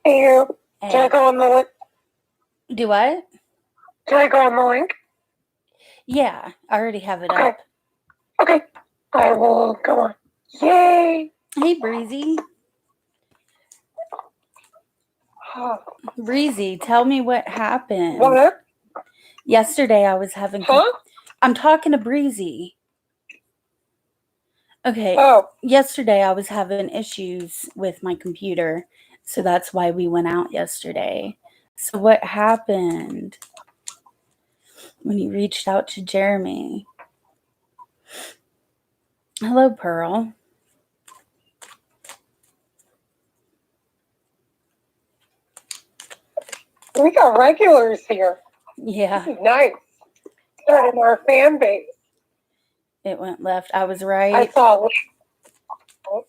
Hey, can I go on the link? Do what? Can I go on the link? Yeah, I already have it Okay. up. Okay. I will go on. Yay! Hey, Breezy. Breezy, tell me what happened. What? Yesterday I was having... I'm talking to Breezy. Okay. Oh. Yesterday I was having issues with my computer, so that's why we went out yesterday. So what happened when you reached out to Jeremy? Hello, Pearl. We got regulars here. Yeah. This is nice. They're in our fan base. It went left. I was right. I saw it.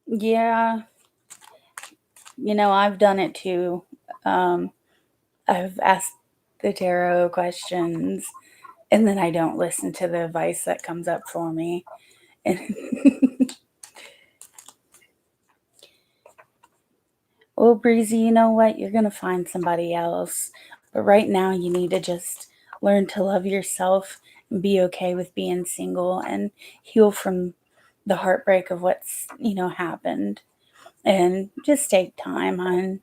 Yeah. You know, I've done it too. I've asked the tarot questions, and then I don't listen to the advice that comes up for me. Well, Breezy, you know what? You're going to find somebody else. But right now, you need to just learn to love yourself and be okay with being single and heal from the heartbreak of what's, happened. And just take time, hon.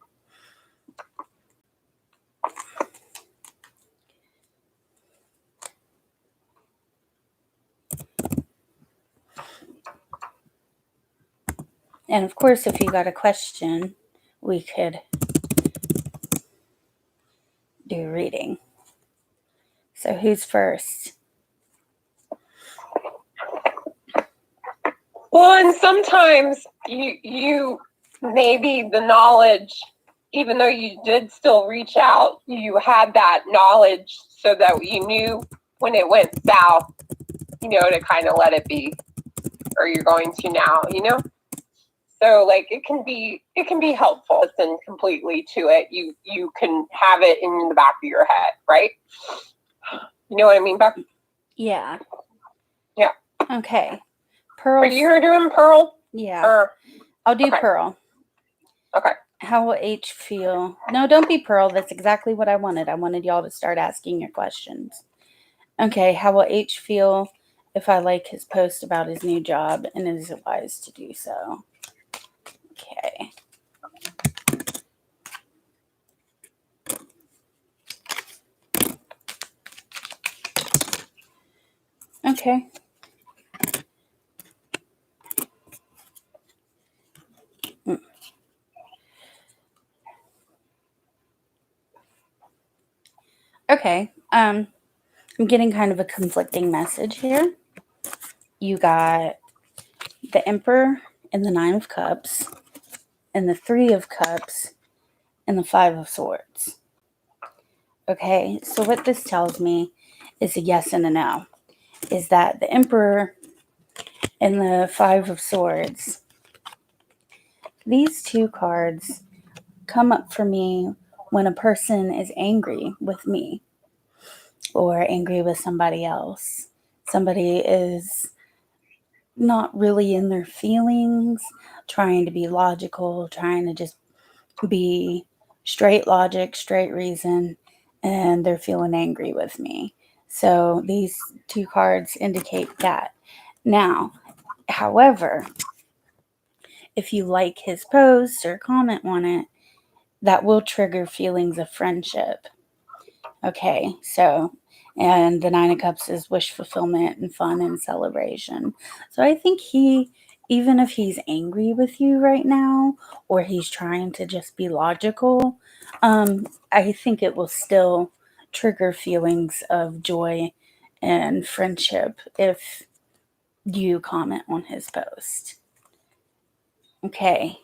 And of course, if you got a question, we could do a reading. So who's first? Well, and sometimes you maybe the knowledge, even though you did still reach out, you had that knowledge so that you knew when it went south, to kind of let it be, or you're going to now, So like it can be helpful. Listen completely to it. You can have it in the back of your head, right? You know what I mean, Beck? Yeah. Yeah. Okay. Pearl. Are you doing Pearl? Yeah. I'll do Pearl. Okay. How will H feel? No, don't be Pearl. That's exactly what I wanted. I wanted y'all to start asking your questions. Okay. How will H feel if I like his post about his new job, and is it wise to do so? Okay. Okay. Okay. I'm getting kind of a conflicting message here. You got the Emperor and the Nine of Cups and the Three of Cups and the Five of Swords. Okay, so what this tells me is a yes and a no. Is that the Emperor and the Five of Swords, these two cards come up for me when a person is angry with me or angry with somebody else. Somebody is not really in their feelings, trying to be logical, trying to just be straight logic, straight reason, and they're feeling angry with me. So these two cards indicate that. Now, however, if you like his post or comment on it, that will trigger feelings of friendship. Okay, so, and the Nine of Cups is wish fulfillment and fun and celebration. So I think he even if he's angry with you right now or he's trying to just be logical, I think it will still trigger feelings of joy and friendship if you comment on his post. Okay.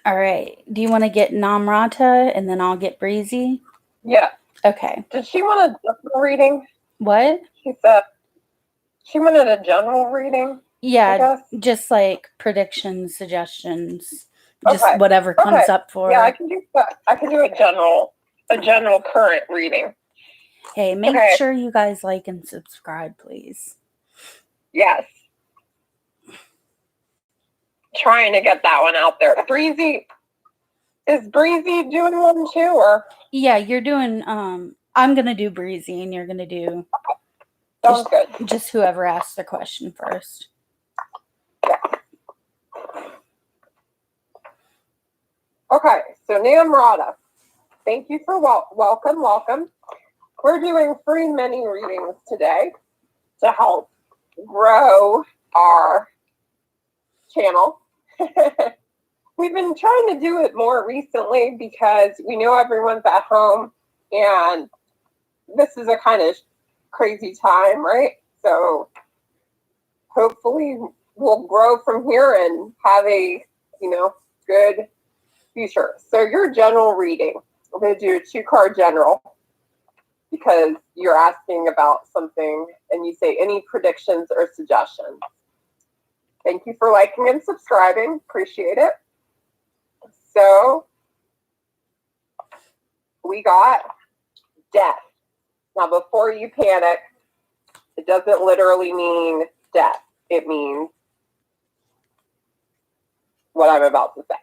All right. Do you want to get Namrata and then I'll get Breezy? Yeah. Okay. Did she want a general reading? What? She said she wanted a general reading. I Yeah, guess. just like predictions, suggestions, just Okay. whatever comes Okay. up for Yeah, I her. can do that. I can do a general current reading. Hey, make Okay. sure you guys like and subscribe, please. Yes. Trying to get that one out there. Breezy, is Breezy doing one too, or? Yeah, you're doing I'm gonna do Breezy and you're gonna do Sounds good. just whoever asks the question first. Okay, so Namrata, thank you for welcome. We're doing free mini readings today to help grow our channel. We've been trying to do it more recently because we know everyone's at home and this is a kind of crazy time, right? So hopefully we'll grow from here and have a, good future. So your general reading, I'm going to do a 2-card general because you're asking about something and you say any predictions or suggestions. Thank you for liking and subscribing. Appreciate it. So we got death. Now, before you panic, it doesn't literally mean death. It means what I'm about to say.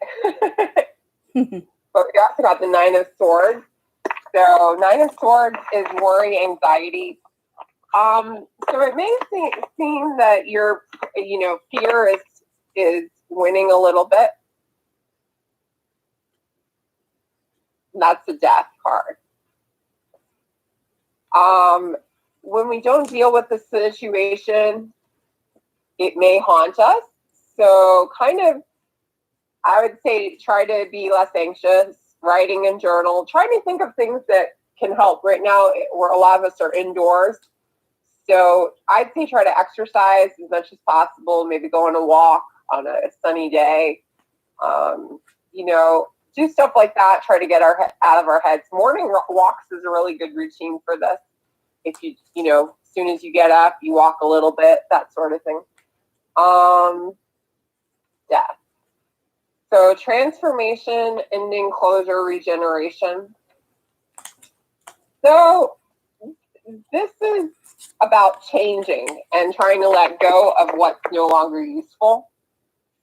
But we also got the 9 of Swords. So 9 of Swords is worry, anxiety. So it may seem that your, fear is winning a little bit. That's the death card. When we don't deal with the situation, it may haunt us. So kind of, I would say, try to be less anxious, writing in journal, trying to think of things that can help. Right now, where a lot of us are indoors. So I'd say try to exercise as much as possible, maybe go on a walk on a sunny day. Do stuff like that, try to get out of our heads. Morning walks is a really good routine for this. If as soon as you get up, you walk a little bit, that sort of thing. Death. So transformation, ending, closure, regeneration. So this is about changing and trying to let go of what's no longer useful.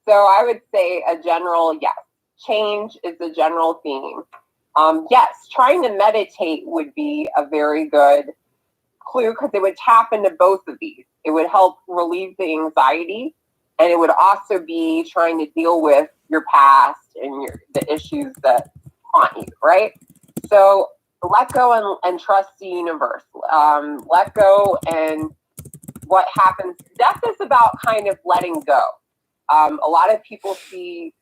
So I would say a general yes. Change is a general theme. Yes, trying to meditate would be a very good clue because it would tap into both of these. It would help relieve the anxiety, and it would also be trying to deal with your past and the issues that haunt you, right? So let go and trust the universe. Let go, and what happens. Death is about kind of letting go. A lot of people see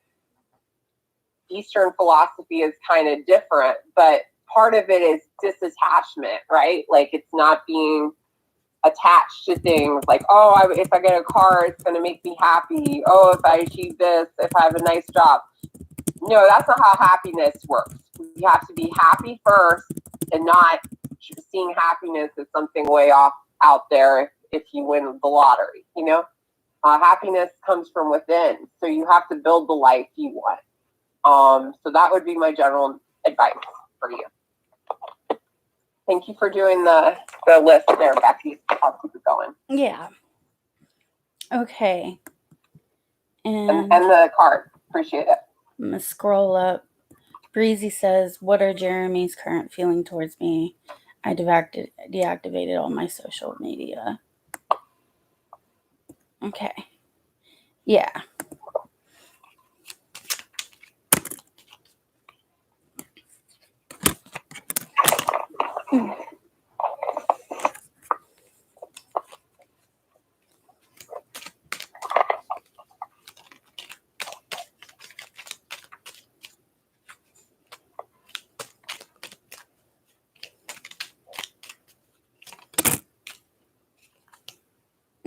Eastern philosophy is kind of different, but part of it is disattachment, right? Like it's not being attached to things like, if I get a car, it's going to make me happy. Oh, if I achieve this, if I have a nice job. No, that's not how happiness works. You have to be happy first and not seeing happiness as something way off out there if you win the lottery, happiness comes from within. So you have to build the life you want. So that would be my general advice for you. Thank you for doing the list there, Becky. I'll keep it going. Yeah. Okay. And the card. Appreciate it. I'm going to scroll up. Breezy says, what are Jeremy's current feeling towards me? I deactivated all my social media. Okay. Yeah.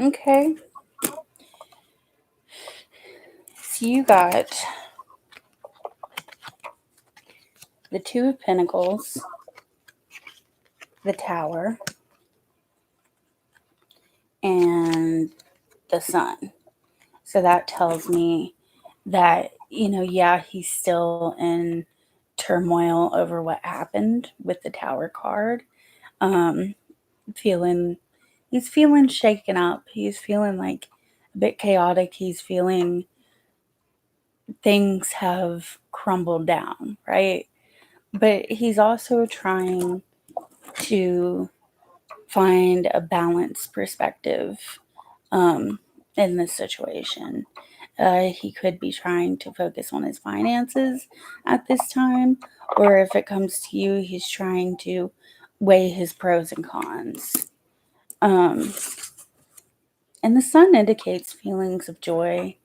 Okay. So you got the Two of Pentacles, the Tower, and the Sun. So that tells me that, yeah, he's still in turmoil over what happened with the Tower card. Feeling He's feeling shaken up. He's feeling like a bit chaotic. He's feeling things have crumbled down, right? But he's also trying to find a balanced perspective in this situation. He could be trying to focus on his finances at this time, or if it comes to you, he's trying to weigh his pros and cons. And the Sun indicates feelings of joy.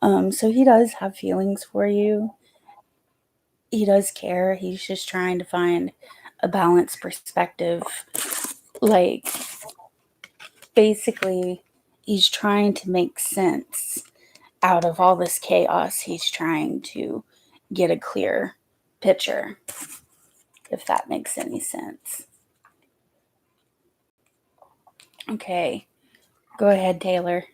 So he does have feelings for you. He does care. He's just trying to find a balanced perspective. Like, basically, he's trying to make sense out of all this chaos. He's trying to get a clear picture, if that makes any sense. Okay, go ahead, Taylor.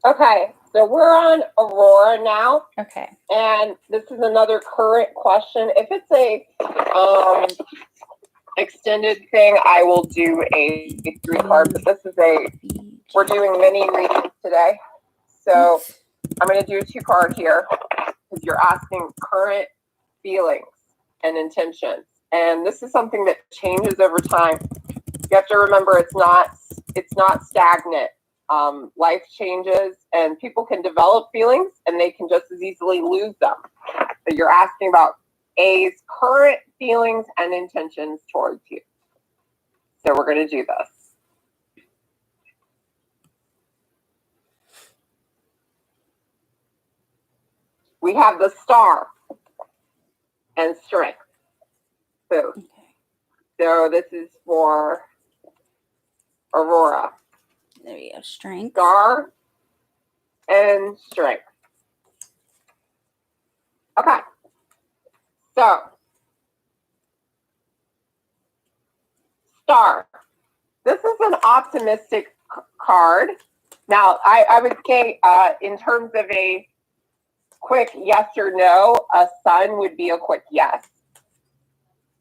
Okay, so we're on Aurora now, Okay. and this is another current question. If it's a extended thing, I will do a 3-card, but this is we're doing mini readings today. So I'm going to do a 2-card here because you're asking current feelings and intentions. And this is something that changes over time. You have to remember it's not stagnant. Life changes and people can develop feelings and they can just as easily lose them. So you're asking about A's current feelings and intentions towards you. So we're going to do this. We have the Star and Strength. So, Okay. so this is for Aurora. There we go. Strength. Star and Strength. Okay. So, Star. This is an optimistic card. Now, I would say in terms of a quick yes or no, a Sun would be a quick yes.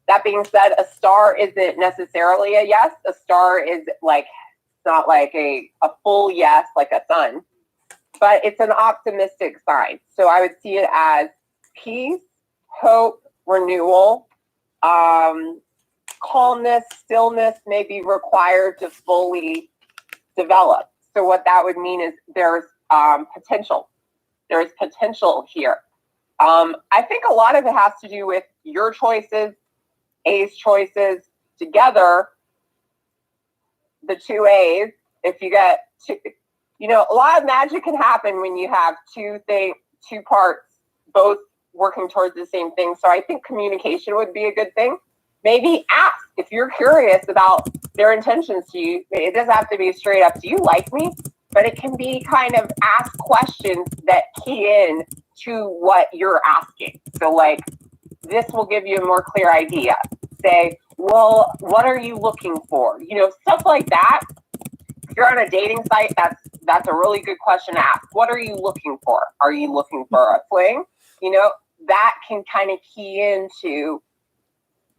That being said, a Star isn't necessarily a yes. A Star is like, it's not like a full yes like a Sun, but it's an optimistic sign. So I would see it as peace, hope, renewal, calmness, stillness may be required to fully develop. So what that would mean is there's potential. There's potential here. I think a lot of it has to do with your choices, A's choices together, the 2 A's. If you get two, a lot of magic can happen when you have two parts both working towards the same thing. So I think communication would be a good thing. Maybe ask if you're curious about their intentions to you. It doesn't have to be straight up, do you like me? But it can be kind of ask questions that key in to what you're asking. So like, this will give you a more clear idea. Say, well, what are you looking for? Stuff like that. If you're on a dating site, that's a really good question to ask. What are you looking for? Are you looking for a fling? That can kind of key into,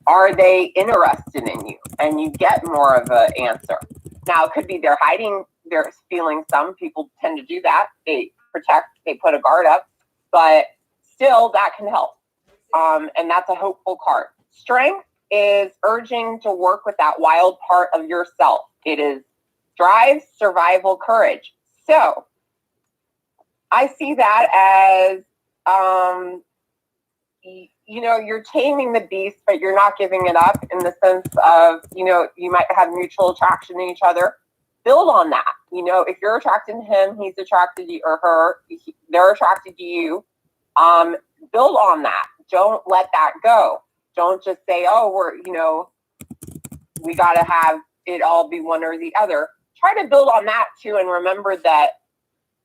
are they interested in you? And you get more of an answer. Now, it could be they're hiding their feelings. Some people tend to do that. They protect, they put a guard up, but still that can help. And that's a hopeful card. Strength is urging to work with that wild part of yourself. It is drive, survival, courage. So I see that as, you're taming the beast, but you're not giving it up in the sense of, you might have mutual attraction to each other. Build on that. If you're attracted to him, he's attracted to you, or her, they're attracted to you. Build on that. Don't let that go. Don't just say, oh, we got to have it all be one or the other. try to build on that too, and remember that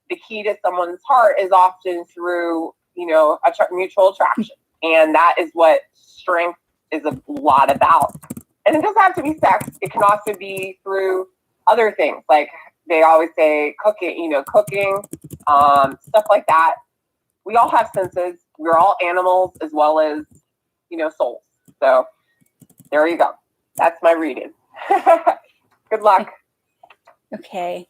the key to someone's heart is often through, mutual attraction. And that is what strength is a lot about. And it doesn't have to be sex. It can also be through other things. Like they always say cooking, stuff like that. We all have senses. We're all animals as well as, souls. So there you go. That's my reading. Good luck. Okay.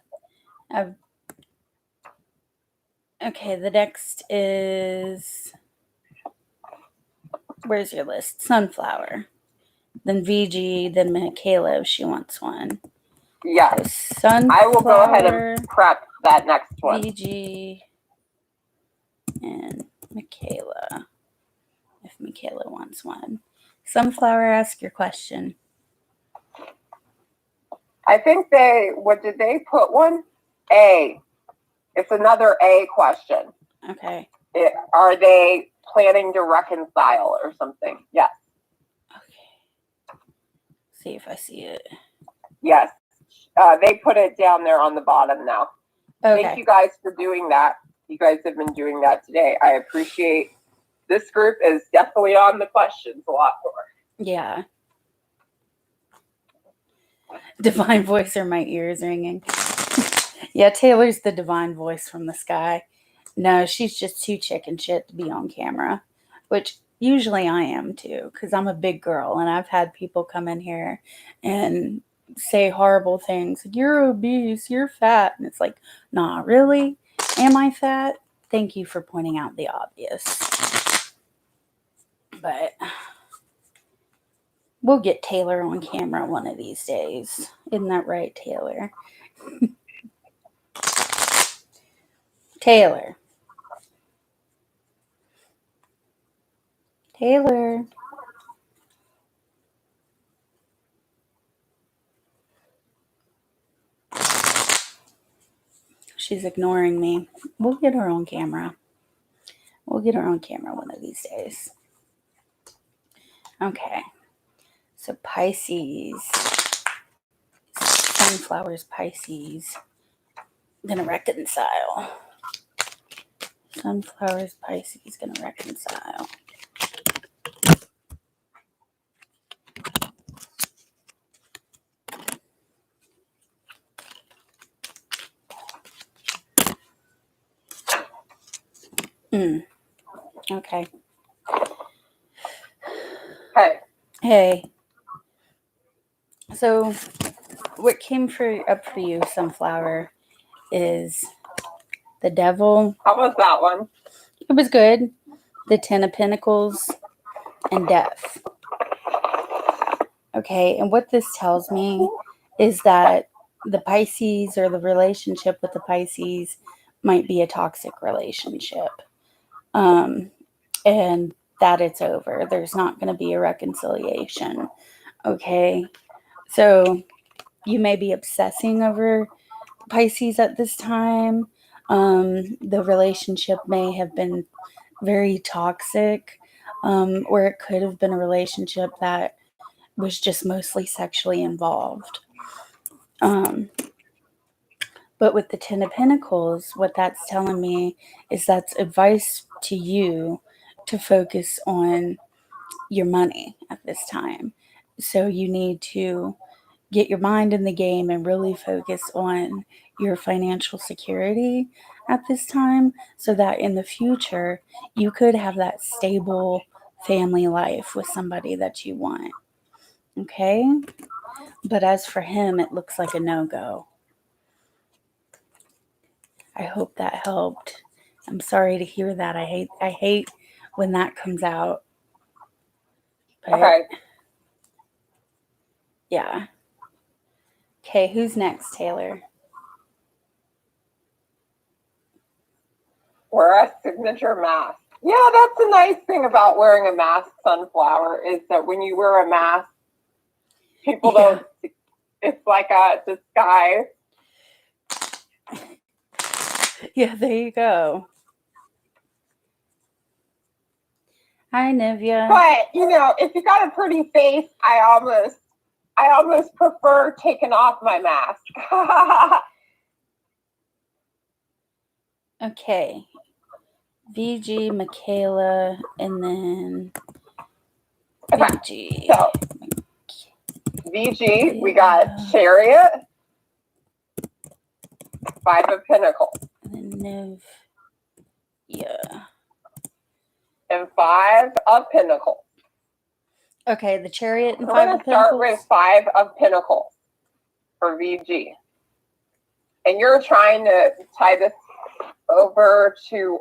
Okay, the next is, where's your list? Sunflower. Then VG, then Michaela if she wants one. Yes. So Sunflower, I will go ahead and prep that next one. VG, and Michaela if Michaela wants one. Sunflower, ask your question. I think what did they put one? A. It's another A question. Okay. Are they planning to reconcile or something? Yes. Okay. See if I see it. Yes. They put it down there on the bottom now. Okay. Thank you guys for doing that. You guys have been doing that today. I appreciate this group is definitely on the questions a lot more. Yeah. Divine voice, or my ears ringing. Yeah, Taylor's the divine voice from the sky. No, she's just too chicken shit to be on camera, which usually I am too, because I'm a big girl and I've had people come in here and say horrible things. You're obese, you're fat. And it's like, nah, really? Am I fat? Thank you for pointing out the obvious. But we'll get Taylor on camera one of these days. Isn't that right, Taylor? Taylor. Taylor. She's ignoring me. We'll get her on camera. We'll get her on camera one of these days. Okay. So Pisces. Sunflower's Pisces. Gonna reconcile. Sunflower's Pisces gonna reconcile. Okay. Hey. Hey. So what came up for you, Sunflower, is the Devil. How was that one? It was good. The Ten of Pentacles and Death. Okay, and what this tells me is that the Pisces, or the relationship with the Pisces, might be a toxic relationship. And that it's over. There's not going to be a reconciliation. Okay, so you may be obsessing over Pisces at this time. The relationship may have been very toxic, or it could have been a relationship that was just mostly sexually involved. But with the Ten of Pentacles, what that's telling me is that's advice to you to focus on your money at this time. So you need to get your mind in the game and really focus on your financial security at this time, so that in the future you could have that stable family life with somebody that you want. Okay? But as for him, it looks like a no-go. I hope that helped. I'm sorry to hear that. I hate when that comes out. But, Okay. yeah. Okay, who's next, Taylor? Wear a signature mask. Yeah, that's a nice thing about wearing a mask, Sunflower, is that when you wear a mask, people don't, it's like a disguise. Yeah, there you go. Hi, Nivea. But, if you got a pretty face, I almost I almost prefer taking off my mask. Okay. VG, Michaela, and then Okay, VG. so VG, we got Chariot, 5 of Pentacles, And then Niv. Yeah. and 5 of Pentacles. Okay, the Chariot and We're 5 going of to start Pentacles. with 5 of Pentacles for VG. And you're trying to tie this over to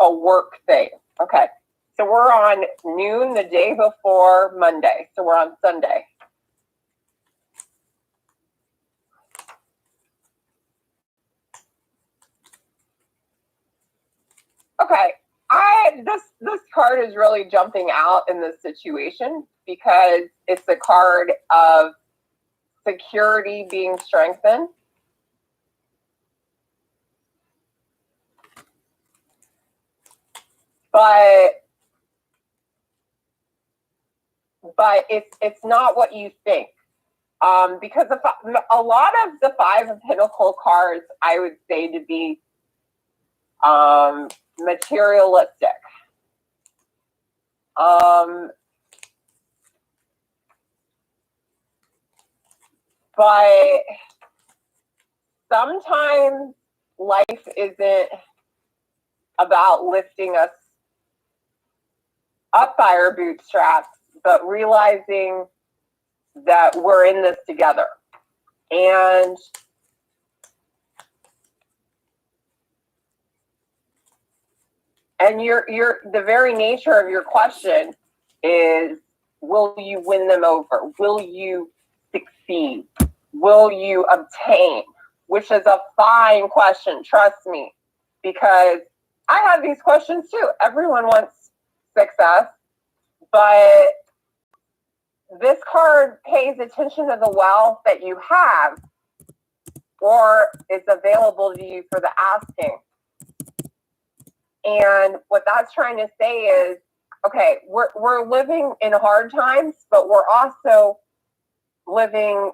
a work thing. Okay. So we're on noon the day before Monday. So we're on Sunday. Okay. This card is really jumping out in this situation because it's a card of security being strengthened. But it's not what you think. Because a lot of the 5 of Pentacle cards, I would say to be materialistic. But sometimes life isn't about lifting us up by our bootstraps, but realizing that we're in this together. And you're the very nature of your question is, will you win them over? Will you succeed? Will you obtain? Which is a fine question, trust me, because I have these questions too. Everyone wants success, but this card pays attention to the wealth that you have or is available to you for the asking. And what that's trying to say is, okay, we're living in hard times, but we're also living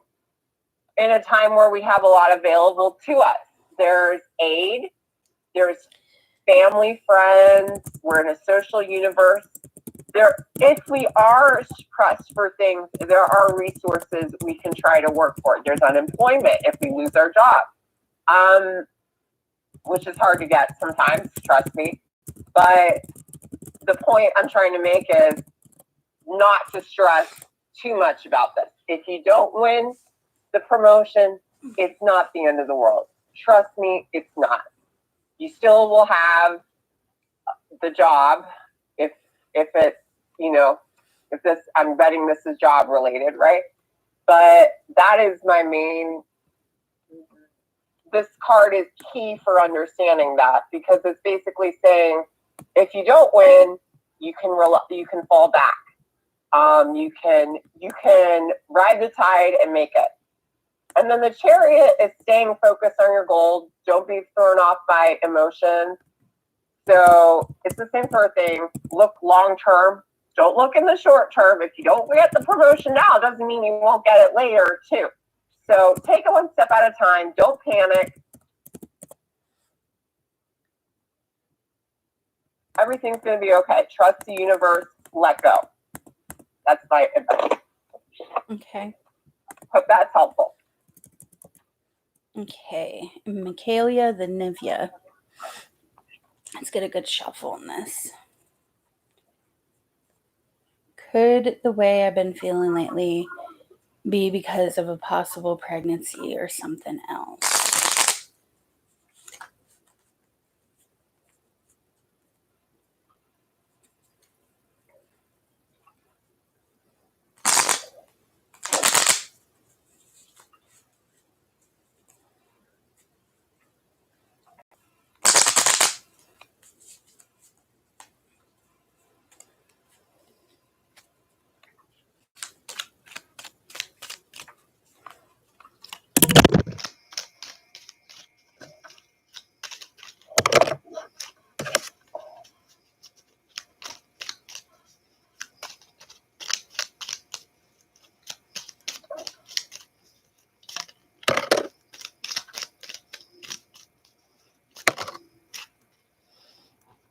in a time where we have a lot available to us. There's aid, there's family, friends, we're in a social universe. If we are pressed for things, there are resources we can try to work for. There's unemployment if we lose our job, which is hard to get sometimes, trust me. But the point I'm trying to make is not to stress too much about this. If you don't win the promotion, it's not the end of the world. Trust me, it's not. You still will have the job if it's, if this, I'm betting this is job related, right? But that is my main, this card is key for understanding that, because it's basically saying, if you don't win, you can fall back. You can ride the tide and make it. And then the Chariot is staying focused on your goal. Don't be thrown off by emotions. So it's the same sort of thing. Look long term. Don't look in the short term. If you don't get the promotion now, doesn't mean you won't get it later too. So take it one step at a time. Don't panic. Everything's going to be okay. Trust the universe. Let go. That's my advice. Okay. Hope that's helpful. Okay. Michaela, the Nivea. Let's get a good shuffle on this. Could the way I've been feeling lately be because of a possible pregnancy or something else?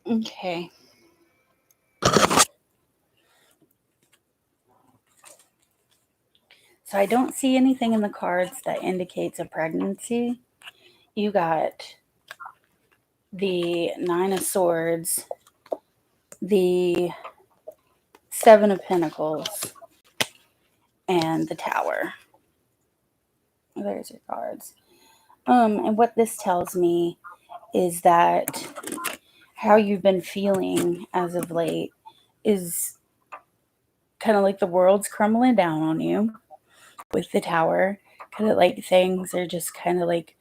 Okay. So I don't see anything in the cards that indicates a pregnancy. You got the Nine of Swords, the Seven of Pentacles, and the Tower. There's your cards. And what this tells me is that how you've been feeling as of late is kind of like the world's crumbling down on you with the Tower. Kind of like things are just kind of like,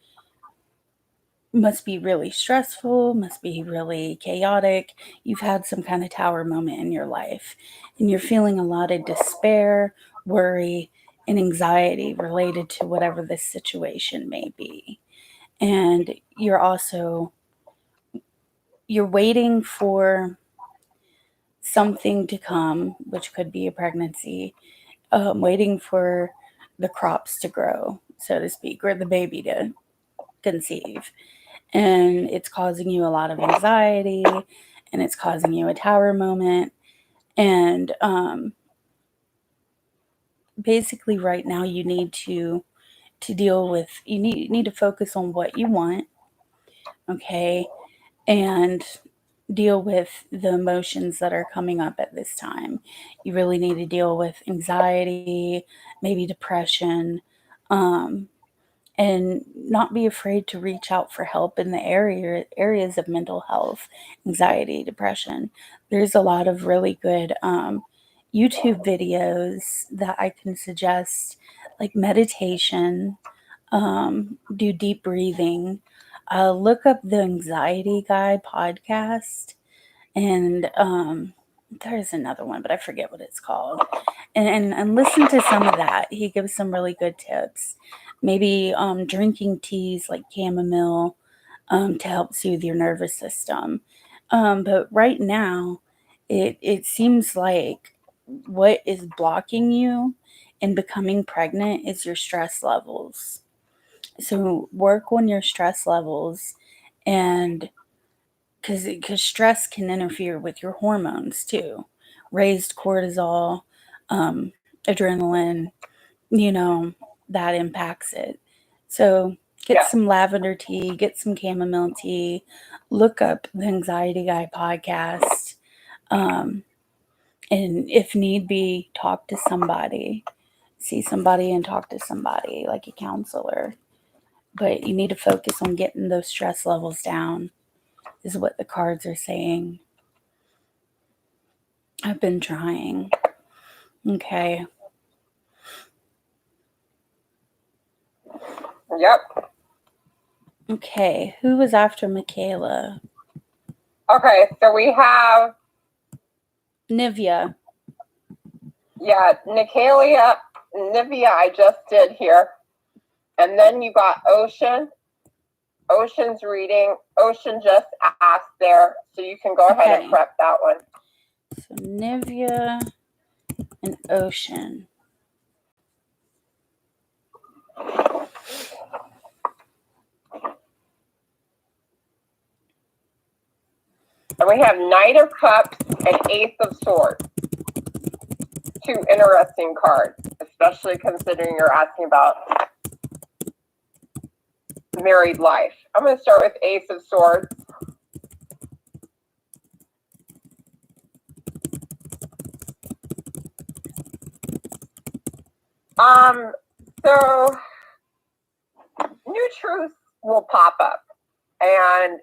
must be really stressful, must be really chaotic. You've had some kind of Tower moment in your life, and you're feeling a lot of despair, worry, and anxiety related to whatever this situation may be. And you're waiting for something to come, which could be a pregnancy, waiting for the crops to grow, so to speak, or the baby to conceive. And it's causing you a lot of anxiety, and it's causing you a Tower moment. And basically right now you need to deal with, you need to focus on what you want, okay, and deal with the emotions that are coming up at this time. You really need to deal with anxiety, maybe depression, and not be afraid to reach out for help in the areas of mental health, anxiety, depression. There's a lot of really good YouTube videos that I can suggest, like meditation, do deep breathing. Look up the Anxiety Guy podcast, and there's another one, but I forget what it's called. And listen to some of that. He gives some really good tips. Maybe drinking teas like chamomile to help soothe your nervous system. But right now, it seems like what is blocking you in becoming pregnant is your stress levels. So work on your stress levels, and because stress can interfere with your hormones too. Raised cortisol, um, adrenaline, you know, that impacts it. So get Yeah. some lavender tea, get some chamomile tea, look up the Anxiety Guy podcast, um, and if need be, talk to somebody. See somebody and talk to somebody like a counselor. But you need to focus on getting those stress levels down, is what the cards are saying. I've been trying. Okay. Yep. Okay. Who was after Michaela? Okay, so we have, Nivea. yeah, Nivea I just did here. And then you got Ocean. Ocean's reading. Ocean just asked there, so you can go ahead and prep that one. So Nivea and Ocean. And we have Knight of Cups and Ace of Swords. Two interesting cards, especially considering you're asking about married life. I'm going to start with Ace of Swords. So new truths will pop up, and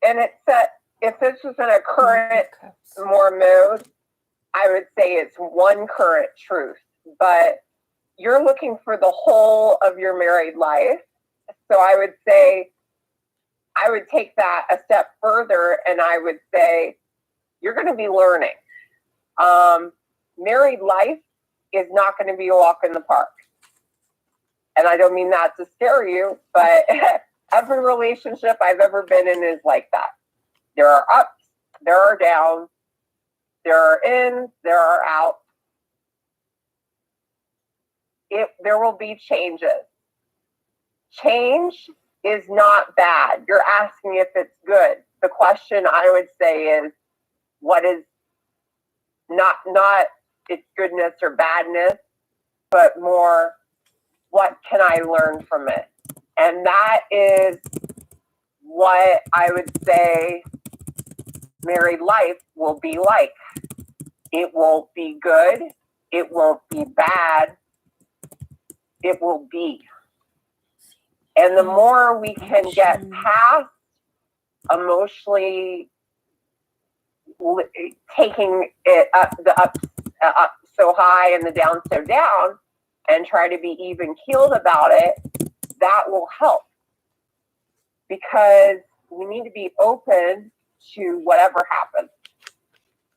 it said if this was in a current more mood, I would say it's one current truth, but you're looking for the whole of your married life. So I would say I would take that a step further, and I would say you're going to be learning. Married life is not going to be a walk in the park. And I don't mean that to scare you, but every relationship I've ever been in is like that. There are ups, there are downs, there are ins, there are outs. There will be changes. Change is not bad. You're asking if it's good. the question I would say is, what is not its goodness or badness, but more, what can I learn from it? And that is what I would say married life will be like. It won't be good. It won't be bad. It will be. And the more we can get past emotionally taking it up up so high and the down so down, and try to be even keeled about it, that will help. Because we need to be open to whatever happens.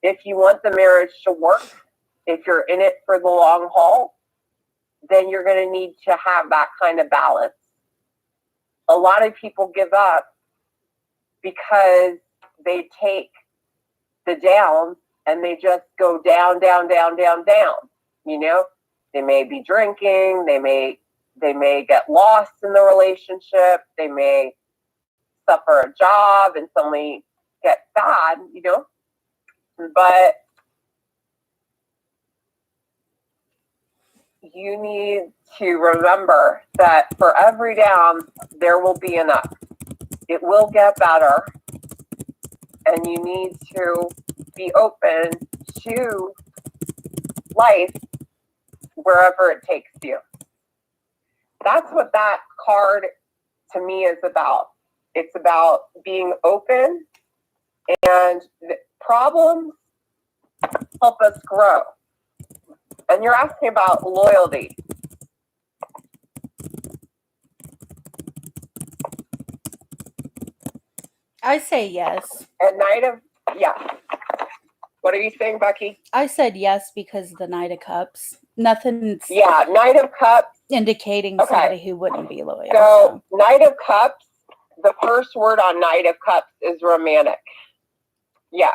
If you want the marriage to work, if you're in it for the long haul, then you're going to need to have that kind of balance. A lot of people give up because they take the down and they just go down, down, down, down, down. You know, they may be drinking, they may get lost in the relationship, they may suffer a job and suddenly get bad, you know. But you need to remember that for every down, there will be an up. It will get better. And you need to be open to life wherever it takes you. That's what that card to me is about. It's about being open, and the problems help us grow. And you're asking about loyalty. I say yes. At Knight of, yeah. What are you saying, Becky? I said yes because of the Knight of Cups. Nothing's Knight of Cups. indicating somebody who wouldn't be loyal. So Knight of Cups, the first word on Knight of Cups is romantic. Yeah.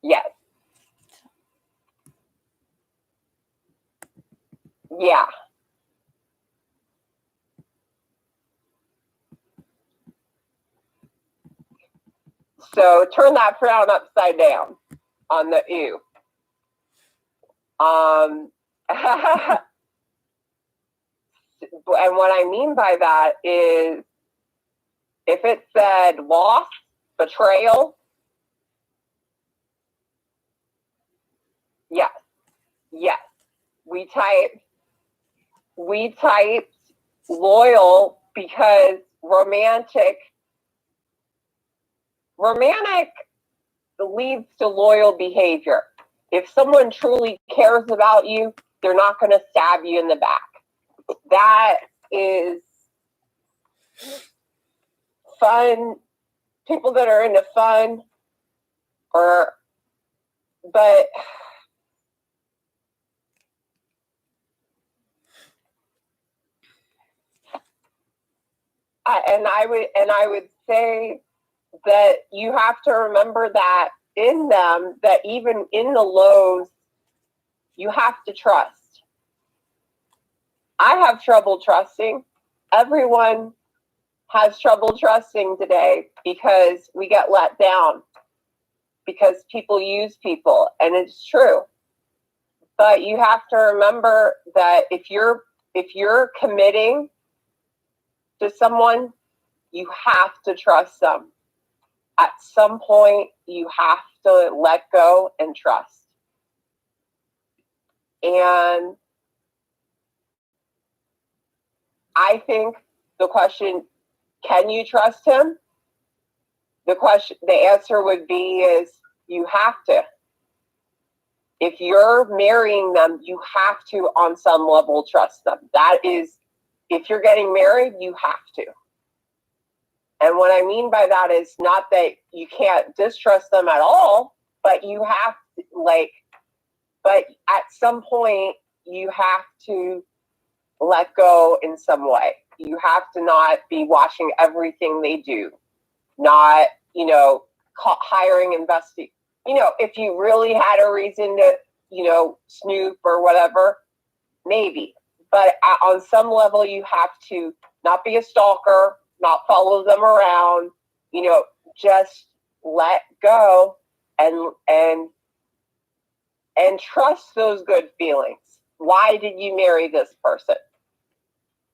Yes. Yeah. So turn that frown upside down on the ew. And what I mean by that is, if it said loss, betrayal, yes, yes. We typed loyal because romantic leads to loyal behavior. If someone truly cares about you, they're not going to stab you in the back. That is fun. People that are into fun, I would say that you have to remember that in them, that even in the lows, you have to trust. I have trouble trusting. Everyone has trouble trusting today because we get let down, because people use people, and it's true. But you have to remember that if you're committing to someone, you have to trust them. At some point, you have to let go and trust. And I think the question, can you trust him? The answer would be is, you have to. If you're marrying them, you have to, on some level, trust them. That is, if you're getting married, you have to. And what I mean by that is not that you can't distrust them at all, but you have to, but at some point, you have to let go in some way. You have to not be watching everything they do, not, hiring, investing. If you really had a reason to, snoop or whatever, maybe. But on some level, you have to not be a stalker, not follow them around, just let go and trust those good feelings. Why did you marry this person?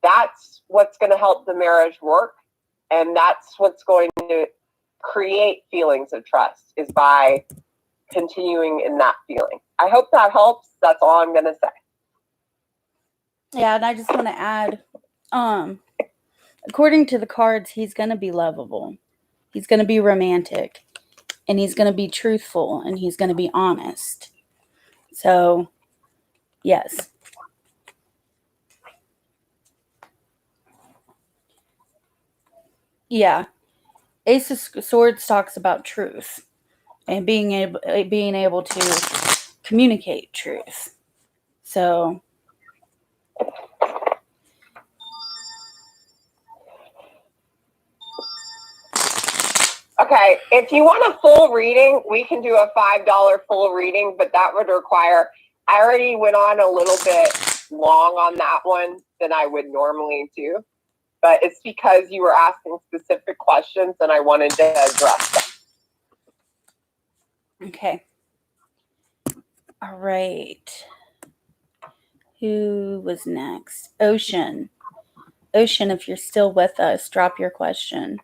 That's what's going to help the marriage work. And that's what's going to create feelings of trust, is by continuing in that feeling. I hope that helps. That's all I'm going to say. Yeah, and I just want to add, according to the cards, he's going to be lovable. He's going to be romantic. And he's going to be truthful. And he's going to be honest. So, yes. Yeah. Ace of Swords talks about truth. And being able to communicate truth. So, okay, if you want a full reading, we can do a $5 full reading, but that would require, I already went on a little bit long on that one than I would normally do, but it's because you were asking specific questions and I wanted to address them. okay. All right. Who was next? Ocean. Ocean, if you're still with us, drop your question.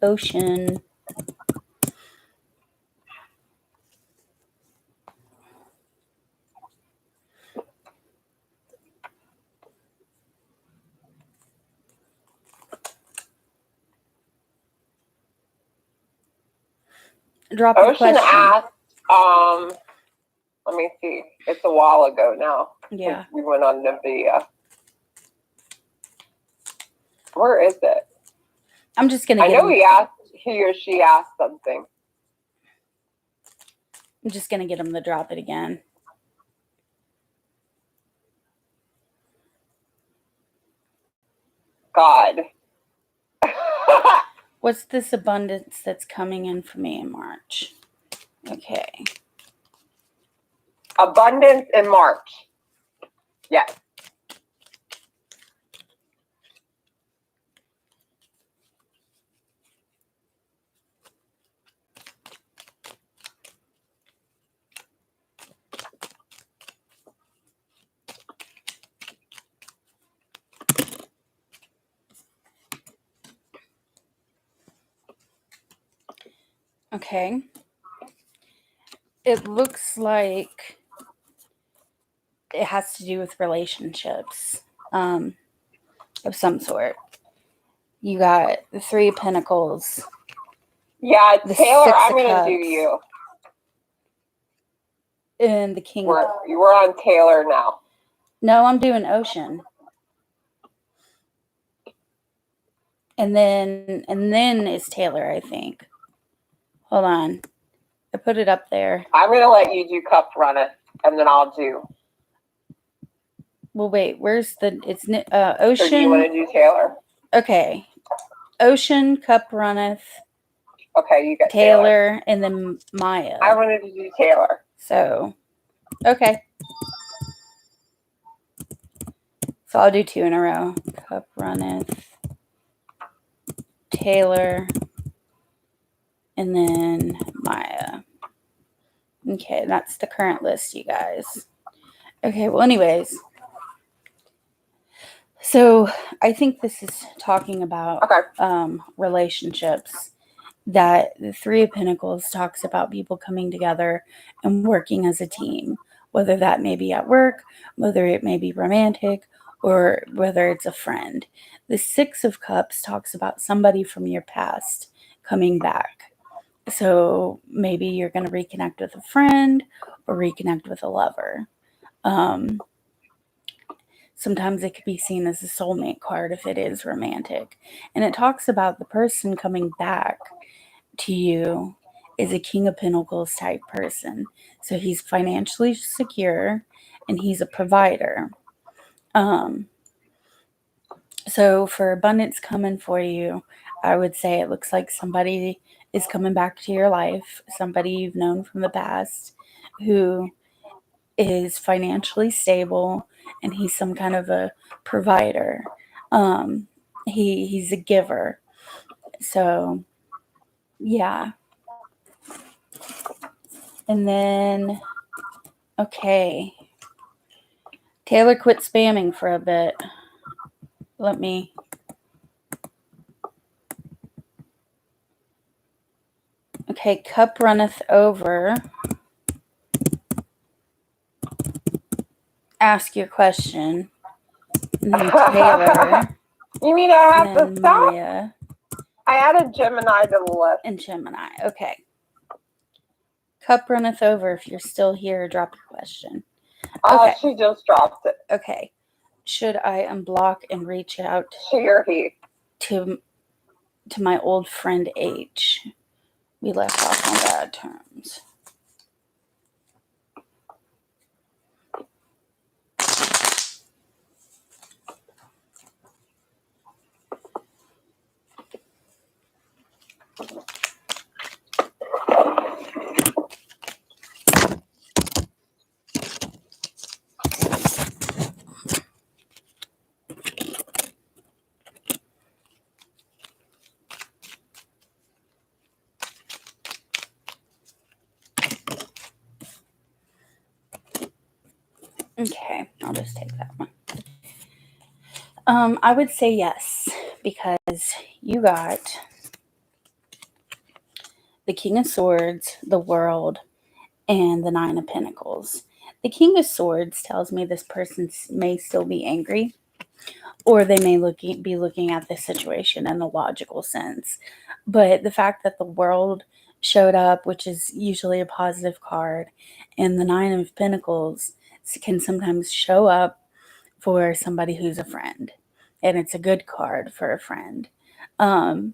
Ocean. Drop your Ocean question. asked, let me see, it's a while ago now. Yeah. We went on the video. Where is it? I'm just going to I know he or she asked something. I'm just going to get him to drop it again. God. What's this abundance that's coming in for me in March? Okay. Abundance in March. Yes. Okay. It looks like it has to do with relationships of some sort. You got the Three of Pentacles. Yeah, The Taylor, Six I'm of going to do Cups. you. And the King. We're on Taylor now. No, I'm doing Ocean. And then it's Taylor, I think. Hold on. I put it up there. I'm going to let you do Cup Runneth, and then I'll do. Well, wait. Where's it's Ocean? So do you want to do Taylor? Okay. Ocean, Cup Runneth. Okay, you got Taylor, and then Maya. I wanted to do Taylor. So, okay. So I'll do 2 in a row. Cup Runneth, Taylor, and then Maya. Okay, that's the current list, you guys. Okay, well, anyways. So I think this is talking about relationships. That the Three of Pentacles talks about people coming together and working as a team, whether that may be at work, whether it may be romantic, or whether it's a friend. The Six of Cups talks about somebody from your past coming back. So maybe you're going to reconnect with a friend or reconnect with a lover. Sometimes it could be seen as a soulmate card if it is romantic. And it talks about the person coming back to you is a King of Pentacles type person. So he's financially secure and he's a provider. So for abundance coming for you, I would say it looks like somebody is coming back to your life, somebody you've known from the past who is financially stable and he's some kind of a provider. He's a giver. So, yeah. And then, okay. Taylor quit spamming for a bit. Let me. Okay, cup runneth over. Ask your question. And then Taylor. You mean I have and to stop? Maria. I added Gemini to the list. And Gemini. Okay. Cup runneth over. If you're still here, drop your question. Okay. She just dropped it. Okay. Should I unblock and reach out She or he? to my old friend H? We left off on bad terms. Okay, I'll just take that one. I would say yes, because you got the King of Swords, the World, and the Nine of Pentacles. The King of Swords tells me this person may still be angry, or they may be looking at this situation in a logical sense. But the fact that the World showed up, which is usually a positive card, and the Nine of Pentacles can sometimes show up for somebody who's a friend, and it's a good card for a friend. So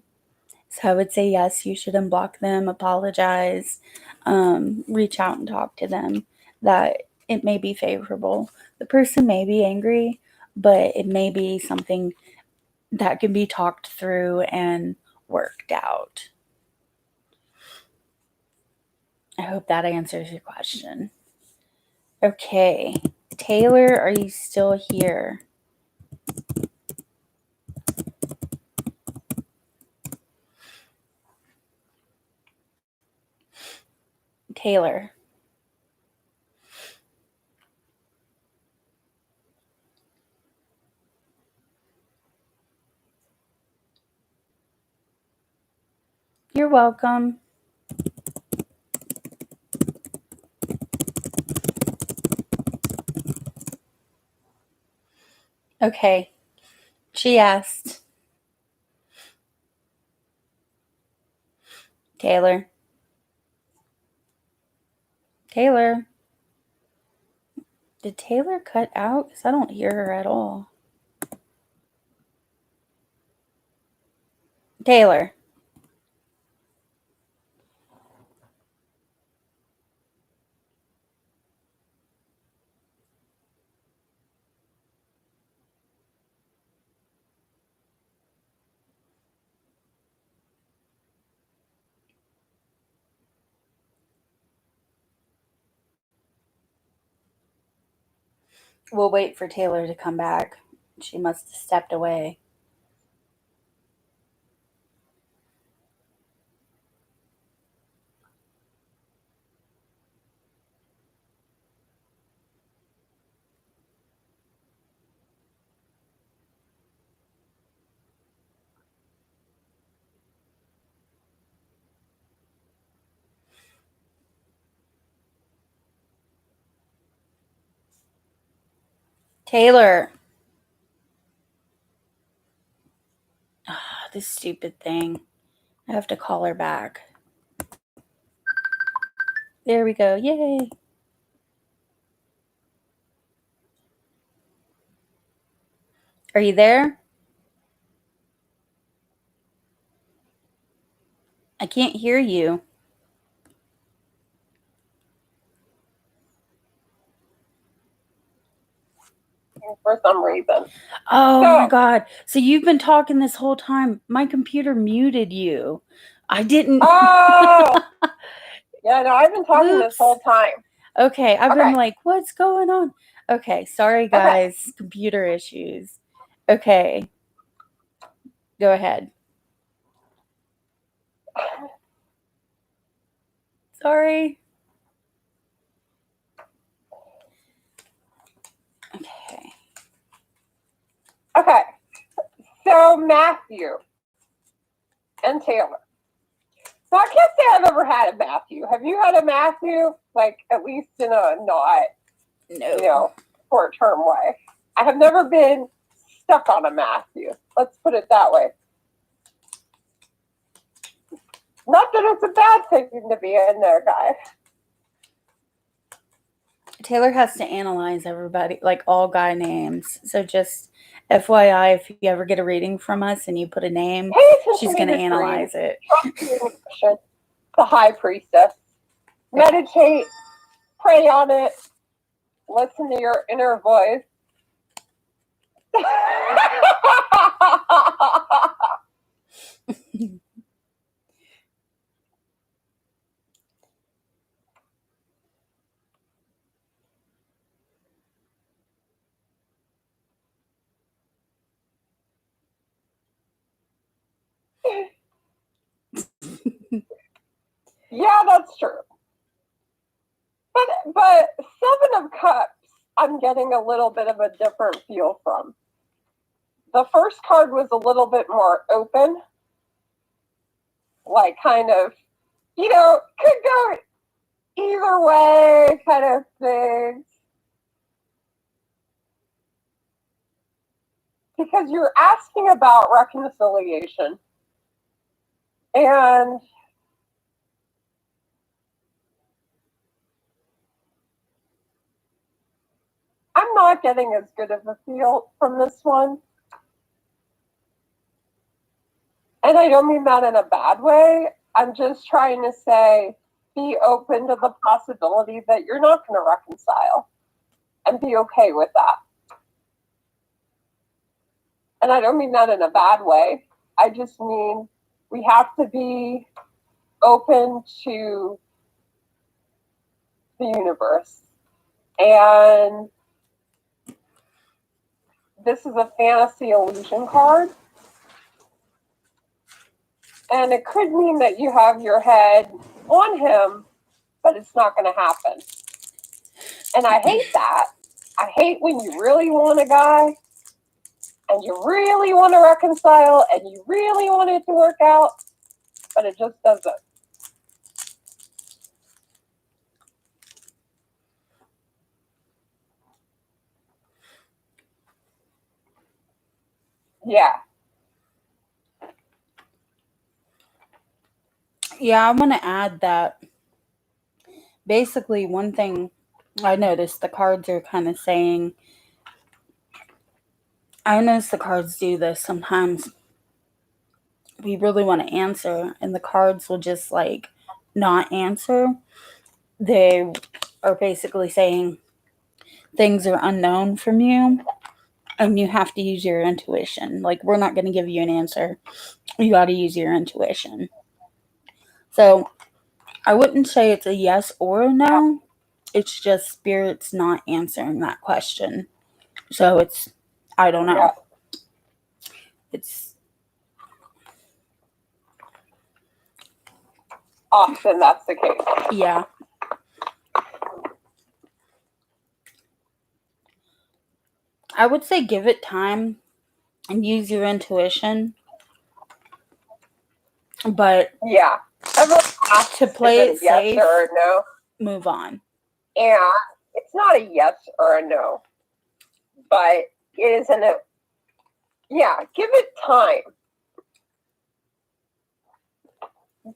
I would say yes, you should unblock them, apologize, reach out and talk to them, that it may be favorable. The person may be angry, but it may be something that can be talked through and worked out. I hope that answers your question. Okay, Taylor, are you still here? Taylor. You're welcome. Okay. She asked. Taylor. Taylor. Did Taylor cut out? Because I don't hear her at all. Taylor. We'll wait for Taylor to come back. She must have stepped away. Taylor. This stupid thing. I have to call her back. There we go. Yay. Are you there? I can't hear you. For some reason. Oh my God. So you've been talking this whole time. My computer muted you. I didn't. Oh! Yeah, no, I've been talking this whole time. Okay, I've Okay. been like, what's going on? Okay, sorry guys, computer issues. Okay, go ahead. Sorry. Okay. Okay. So Matthew and Taylor. So I can't say I've ever had a Matthew. Have you had a Matthew? Like at least in a not, No. short-term way. I have never been stuck on a Matthew. Let's put it that way. Not that it's a bad thing to be in there, guys. Taylor has to analyze everybody, like all guy names. So just FYI, if you ever get a reading from us and you put a name, Pay attention she's to going to your analyze dreams. it. Trust your intuition. The high priestess. Meditate. Pray on it. Listen to your inner voice. Yeah, that's true. But Seven of Cups, I'm getting a little bit of a different feel from. The first card was a little bit more open, like kind of, could go either way kind of thing. Because you're asking about reconciliation. And I'm not getting as good of a feel from this one. And I don't mean that in a bad way. I'm just trying to say, be open to the possibility that you're not going to reconcile and be okay with that. And I don't mean that in a bad way. I just mean we have to be open to the universe. And this is a fantasy illusion card. And it could mean that you have your head on him, but it's not going to happen. And I hate that. I hate when you really want a guy and you really want to reconcile and you really want it to work out, but it just doesn't. Yeah. Yeah, I want to add that basically one thing I noticed the cards are kind of saying, I notice the cards do this sometimes. We really want to answer, and the cards will just like not answer. They are basically saying things are unknown from you, and you have to use your intuition. Like, we're not going to give you an answer. You got to use your intuition. So, I wouldn't say it's a yes or a no. It's just spirit's not answering that question. So, it's, I don't know. Yeah. It's Often that's the case. yeah. I would say give it time and use your intuition. But yeah, everyone to play it yes safe, or a no, move on. And it's not a yes or a no, but it isn't a, yeah, give it time.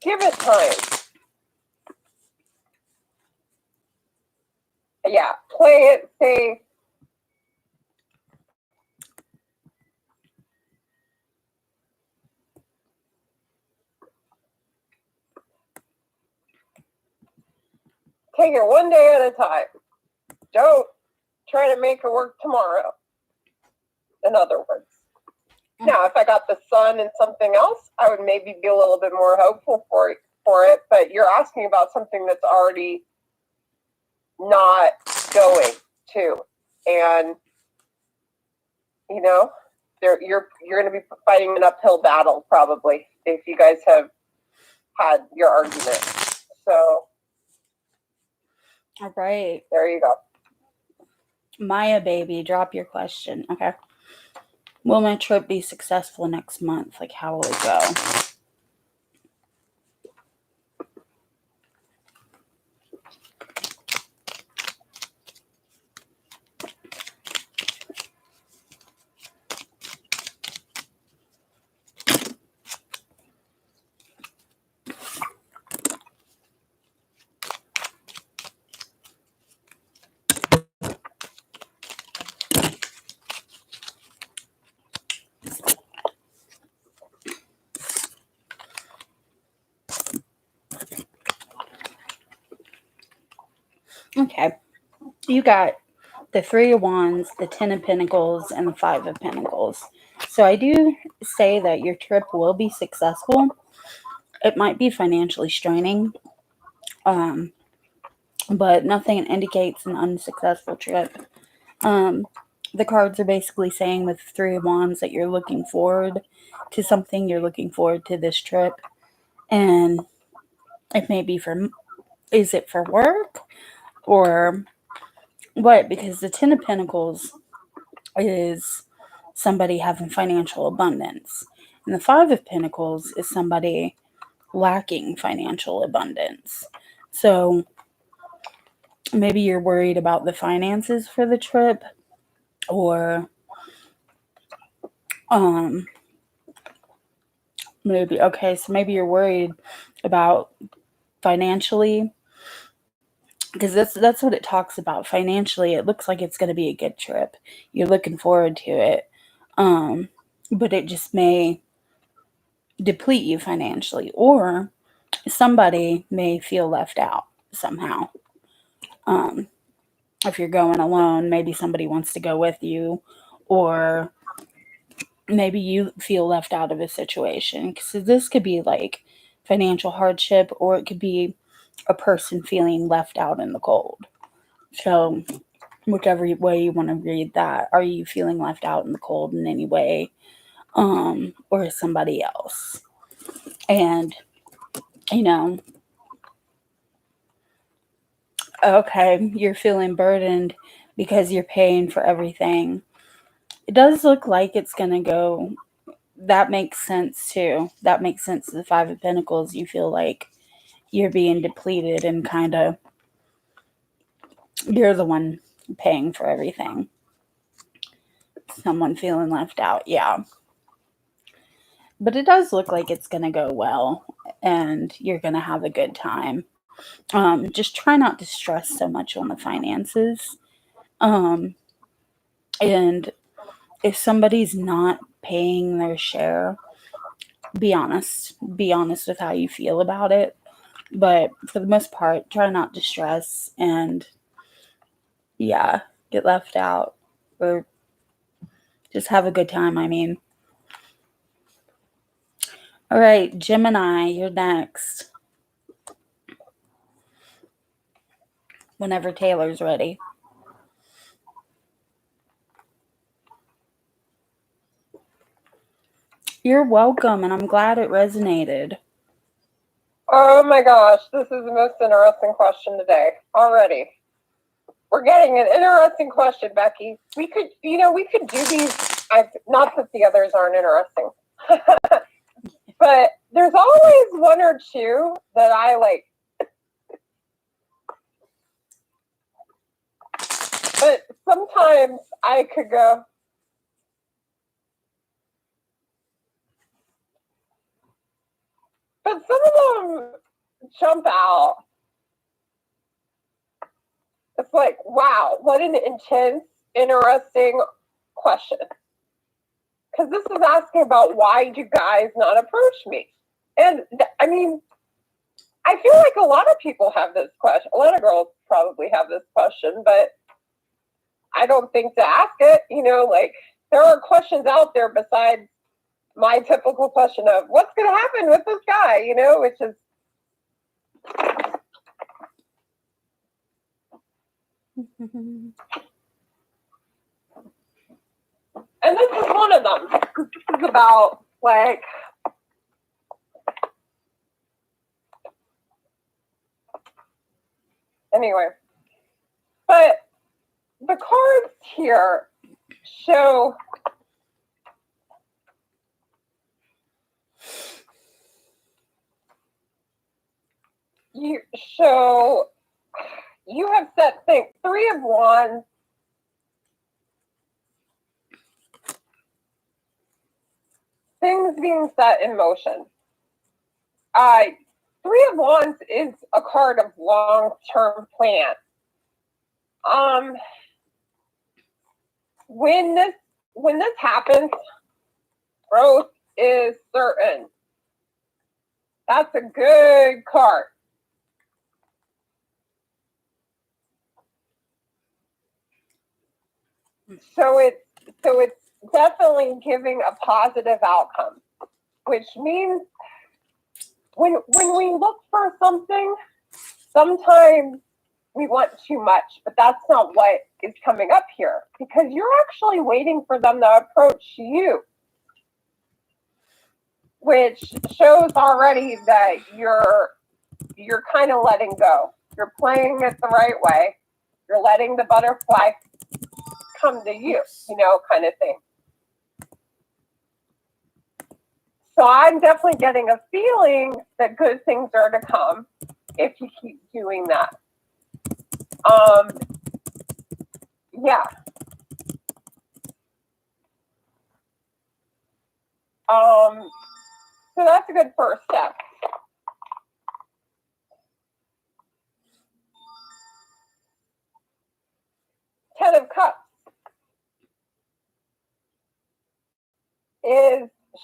Give it time. Yeah, play it safe. Take it one day at a time. Don't try to make it work tomorrow. In other words. Now, if I got the sun and something else, I would maybe be a little bit more hopeful for it. But you're asking about something that's already not going to. And, you know, you're going to be fighting an uphill battle probably if you guys have had your argument. So, all right. there you go. Maya baby, drop your question. Okay. Will my trip be successful next month? Like, how will it go? Okay. You got the Three of Wands, the Ten of Pentacles, and the Five of Pentacles. So I do say that your trip will be successful. It might be financially straining, but nothing indicates an unsuccessful trip. The cards are basically saying with Three of Wands that you're looking forward to something, you're looking forward to this trip, and it may be is it for work or what? Because the Ten of Pentacles is somebody having financial abundance, and the Five of Pentacles is somebody lacking financial abundance. So maybe you're worried about the finances for the trip, or maybe you're worried about financially, because that's what it talks about. Financially, it looks like it's going to be a good trip. You're looking forward to it, but it just may deplete you financially, or somebody may feel left out somehow. If you're going alone, maybe somebody wants to go with you, or maybe you feel left out of a situation, because this could be like financial hardship, or it could be a person feeling left out in the cold. So whichever way you want to read that, are you feeling left out in the cold in any way, or somebody else? And okay, you're feeling burdened because you're paying for everything. It does look like it's gonna go. That makes sense too. That makes sense. The Five of Pentacles, you feel like you're being depleted and kind of you're the one paying for everything. Someone feeling left out, yeah. But it does look like it's going to go well and you're going to have a good time. Just try not to stress so much on the finances. And if somebody's not paying their share, be honest. Be honest with how you feel about it. But for the most part, try not to stress and, yeah, get left out or just have a good time, I mean. All right, Gemini, you're next. Whenever Taylor's ready. You're welcome, and I'm glad it resonated. Oh my gosh, this is the most interesting question today already. We're getting an interesting question, Becky. We could do these. Not that the others aren't interesting, but there's always one or two that I like. But sometimes I could go, but some of them jump out. It's like, wow, what an intense, interesting question. Because this is asking about why do guys not approach me? And I mean, I feel like a lot of people have this question. A lot of girls probably have this question, but I don't think to ask it. Like there are questions out there besides my typical question of what's going to happen with this guy, which is And this is one of them. This is about, like, anyway. But the cards here show you have set things. Three of Wands. Things being set in motion. Three of Wands is a card of long-term plan. When this happens, growth is certain. That's a good card. So it's definitely giving a positive outcome, which means when we look for something, sometimes we want too much, but that's not what is coming up here, because you're actually waiting for them to approach you, which shows already that you're kind of letting go. You're playing it the right way. You're letting the butterfly come to you, kind of thing. So I'm definitely getting a feeling that good things are to come if you keep doing that. Yeah. So that's a good first step. Ten of Cups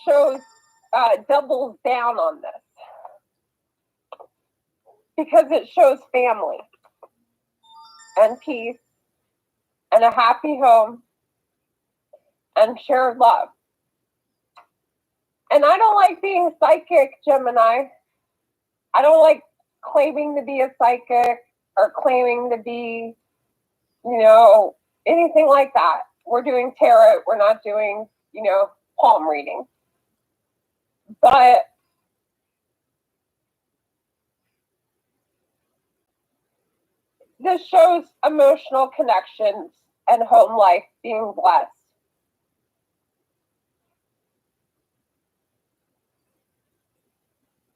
shows doubles down on this, because it shows family and peace and a happy home and shared love. And I don't like being psychic, Gemini. I don't like claiming to be a psychic or claiming to be, anything like that. We're doing tarot. We're not doing, palm reading. But this shows emotional connections and home life being blessed.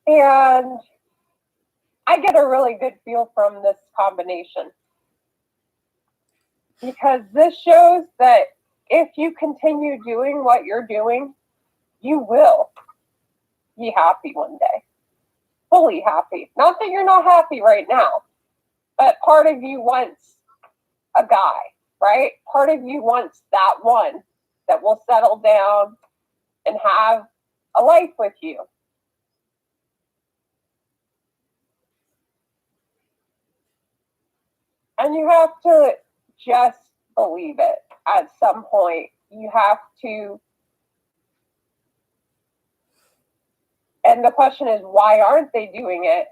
And I get a really good feel from this combination, because this shows that if you continue doing what you're doing, you will be happy one day. Fully happy. Not that you're not happy right now, but part of you wants a guy, right? Part of you wants that one that will settle down and have a life with you. And you have to just believe it at some point. You have to. And the question is, why aren't they doing it?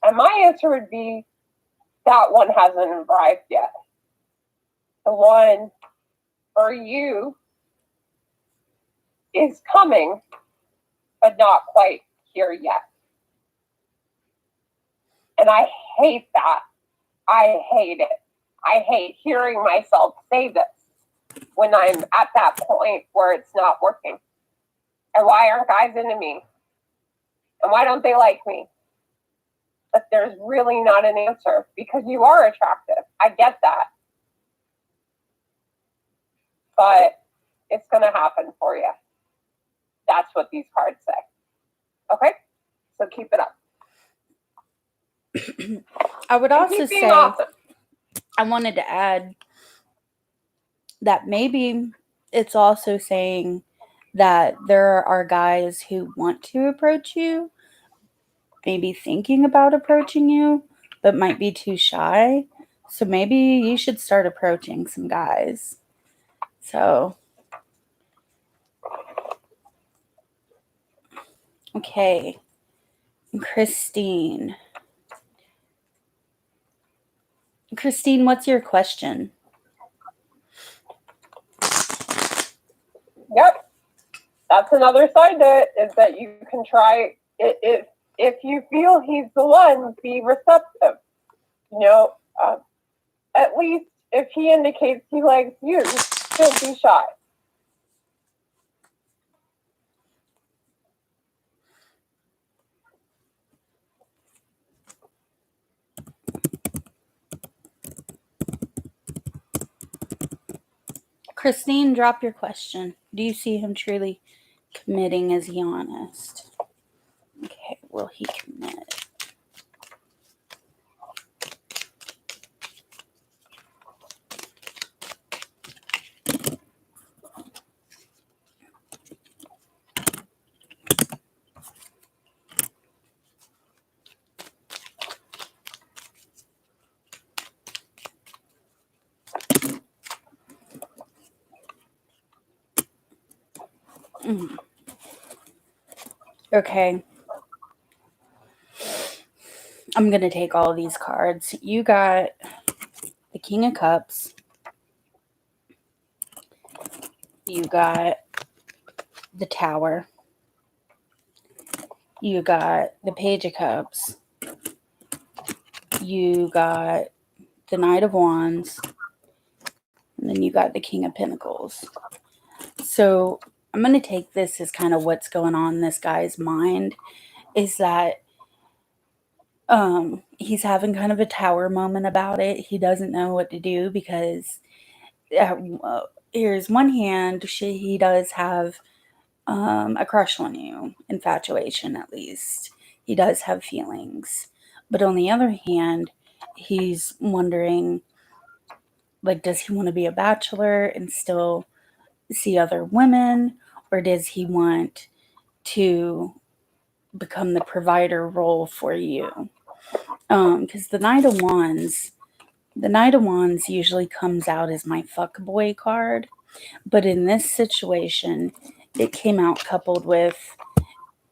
And my answer would be, that one hasn't arrived yet. The one for you is coming, but not quite here yet. And I hate that. I hate it. I hate hearing myself say this when I'm at that point where it's not working. And why aren't guys into me? And why don't they like me? But there's really not an answer, because you are attractive. I get that. But it's going to happen for you. That's what these cards say. Okay? So keep it up. I would also say, awesome. I wanted to add that maybe it's also saying that there are guys who want to approach you, maybe thinking about approaching you, but might be too shy. So maybe you should start approaching some guys. So, okay. Christine. Christine, what's your question? Yep. That's another side to it, is that you can try, if you feel he's the one, be receptive. You know, at least if he indicates he likes you, don't be shy. Christine, drop your question. Do you see him truly committing? Is he honest? Okay, will he commit? Okay. I'm going to take all these cards. You got the King of Cups. You got the Tower. You got the Page of Cups. You got the Knight of Wands. And then you got the King of Pentacles. So I'm going to take this as kind of what's going on in this guy's mind, is that he's having kind of a tower moment about it. He doesn't know what to do because here's one hand, he does have a crush on you, infatuation at least. He does have feelings. But on the other hand, he's wondering, like, does he want to be a bachelor and still see other women, or does he want to become the provider role for you? Because the Knight of Wands usually comes out as my fuckboy card, but in this situation, it came out coupled with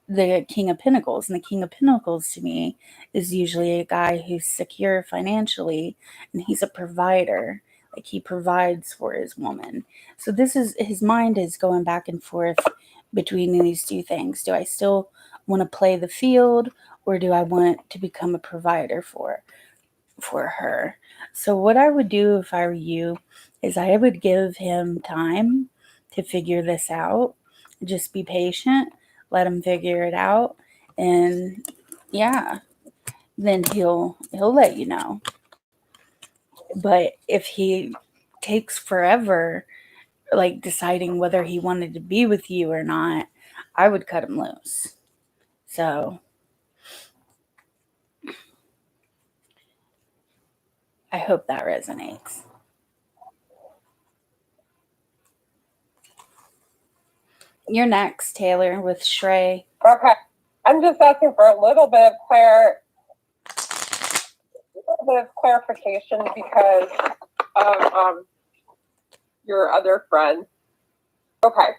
the King of Pentacles, and the King of Pentacles to me is usually a guy who's secure financially, and he's a provider. Like, he provides for his woman. So this is, his mind is going back and forth between these two things. Do I still want to play the field, or do I want to become a provider for her? So what I would do if I were you is I would give him time to figure this out. Just be patient, let him figure it out, and yeah, then he'll let you know. But if he takes forever, like deciding whether he wanted to be with you or not, I would cut him loose. So I hope that resonates. You're next, Taylor, with Shrey. Okay. I'm just asking for a little bit of clarification because of your other friend. Okay.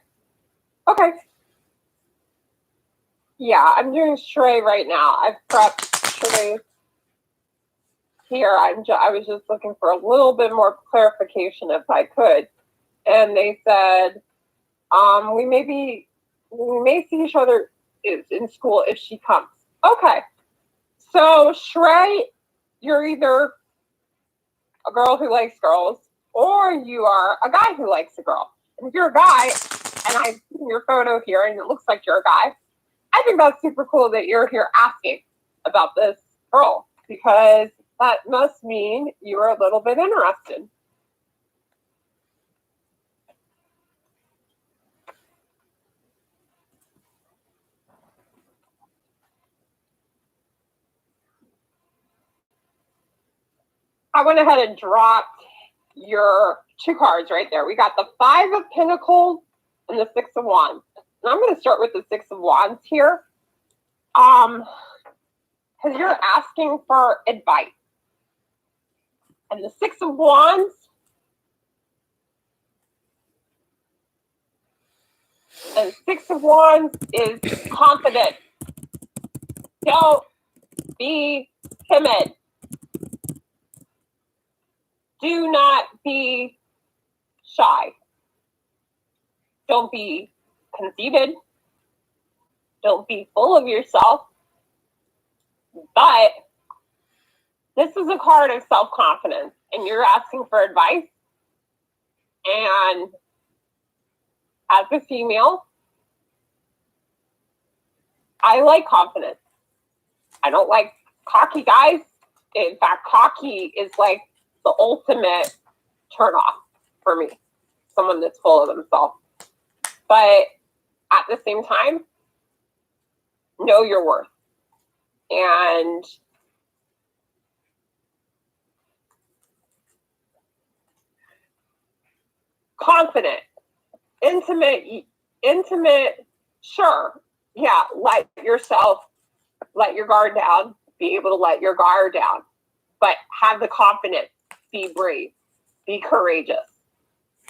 Yeah, I'm doing Shrey right now. I've prepped Shrey here. I was just looking for a little bit more clarification if I could. And they said, we may see each other in school if she comes. Okay. So Shrey, you're either a girl who likes girls or you are a guy who likes a girl. And if you're a guy, and I've seen your photo here and it looks like you're a guy, I think that's super cool that you're here asking about this girl, because that must mean you are a little bit interested. I went ahead and dropped your two cards right there. We got the Five of Pentacles and the Six of Wands. And I'm going to start with the Six of Wands here. Because you're asking for advice. And the Six of Wands is confident. Don't be timid. do not be shy. Don't be conceited. Don't be full of yourself. But this is a card of self-confidence, and you're asking for advice. And as a female, I like confidence. I don't like cocky guys. In fact, cocky is like the ultimate turnoff for me. Someone that's full of themselves. But at the same time, know your worth. And confident, intimate, sure. Yeah, let your guard down, be able to let your guard down, but have the confidence, be brave, be courageous.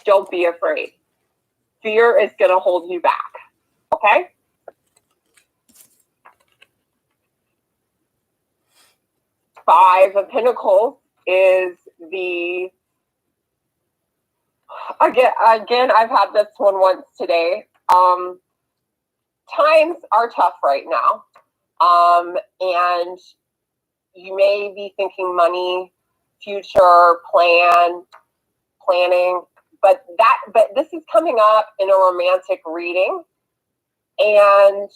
Don't be afraid. Fear is going to hold you back. Okay? Five of Pentacles is the, again, I've had this one once today. Times are tough right now. And you may be thinking money, future, planning, but this is coming up in a romantic reading. And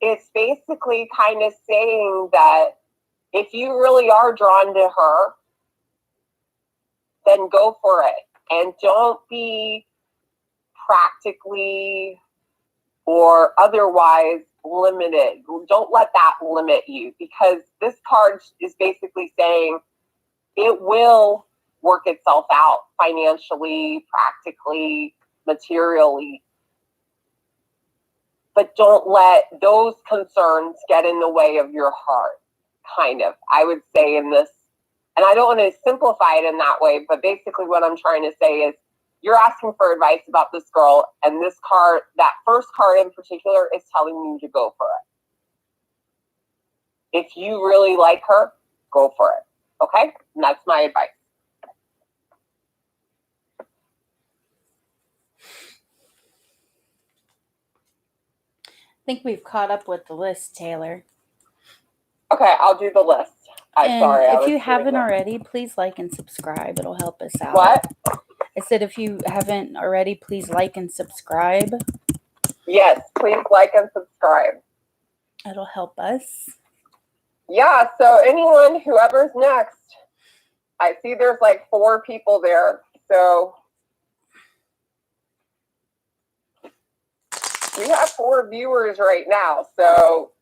it's basically kind of saying that if you really are drawn to her, then go for it. And don't be practically or otherwise limited. Don't let that limit you, because this card is basically saying it will work itself out financially, practically, materially. But don't let those concerns get in the way of your heart, kind of, I would say in this. And I don't want to simplify it in that way, but basically what I'm trying to say is you're asking for advice about this girl, and this card, that first card in particular, is telling you to go for it. If you really like her, go for it. Okay? And that's my advice. I think we've caught up with the list, Taylor. Okay, I'll do the list. If you haven't already, please like and subscribe. It'll help us out. What? I said if you haven't already, please like and subscribe. Yes, please like and subscribe. It'll help us. Yeah, so anyone, whoever's next, I see there's like 4 people there. So we have 4 viewers right now. So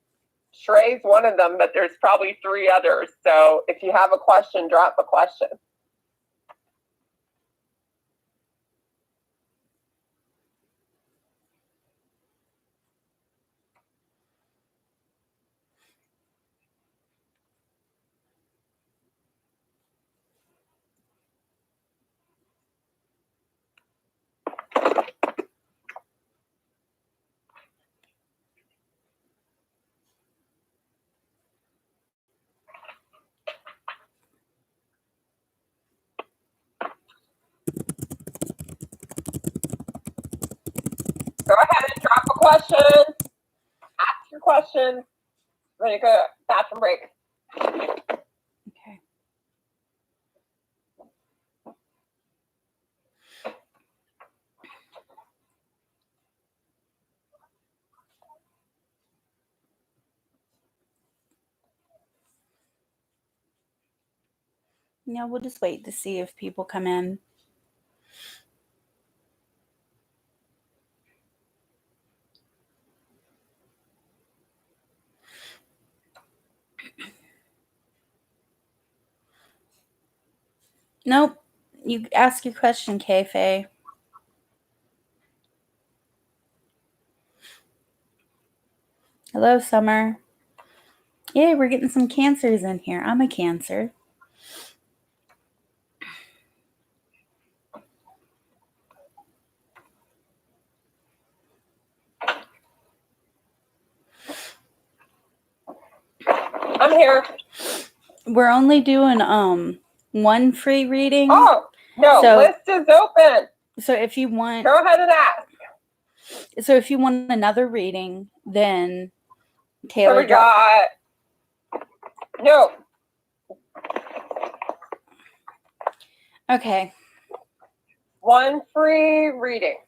Shrey's one of them, but there's probably 3 others. So if you have a question, drop a question. Go ahead and drop a question. Ask your question. Ready to go bathroom break. Okay. Yeah, we'll just wait to see if people come in. Nope. You ask your question, K-Faye. Hello, Summer. Yay, we're getting some Cancers in here. I'm a Cancer. I'm here. We're only doing one free reading. Oh, no, So- list is open. So if you want Go ahead and ask. another reading, then So Taylor we got, no, Okay. one free reading.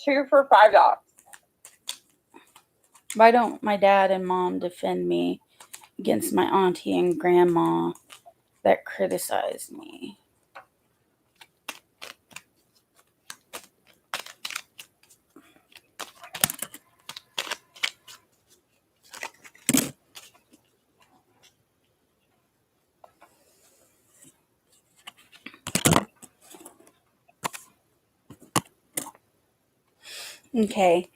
2 for $5. Why don't my dad and mom defend me against my auntie and grandma that criticized me? Okay.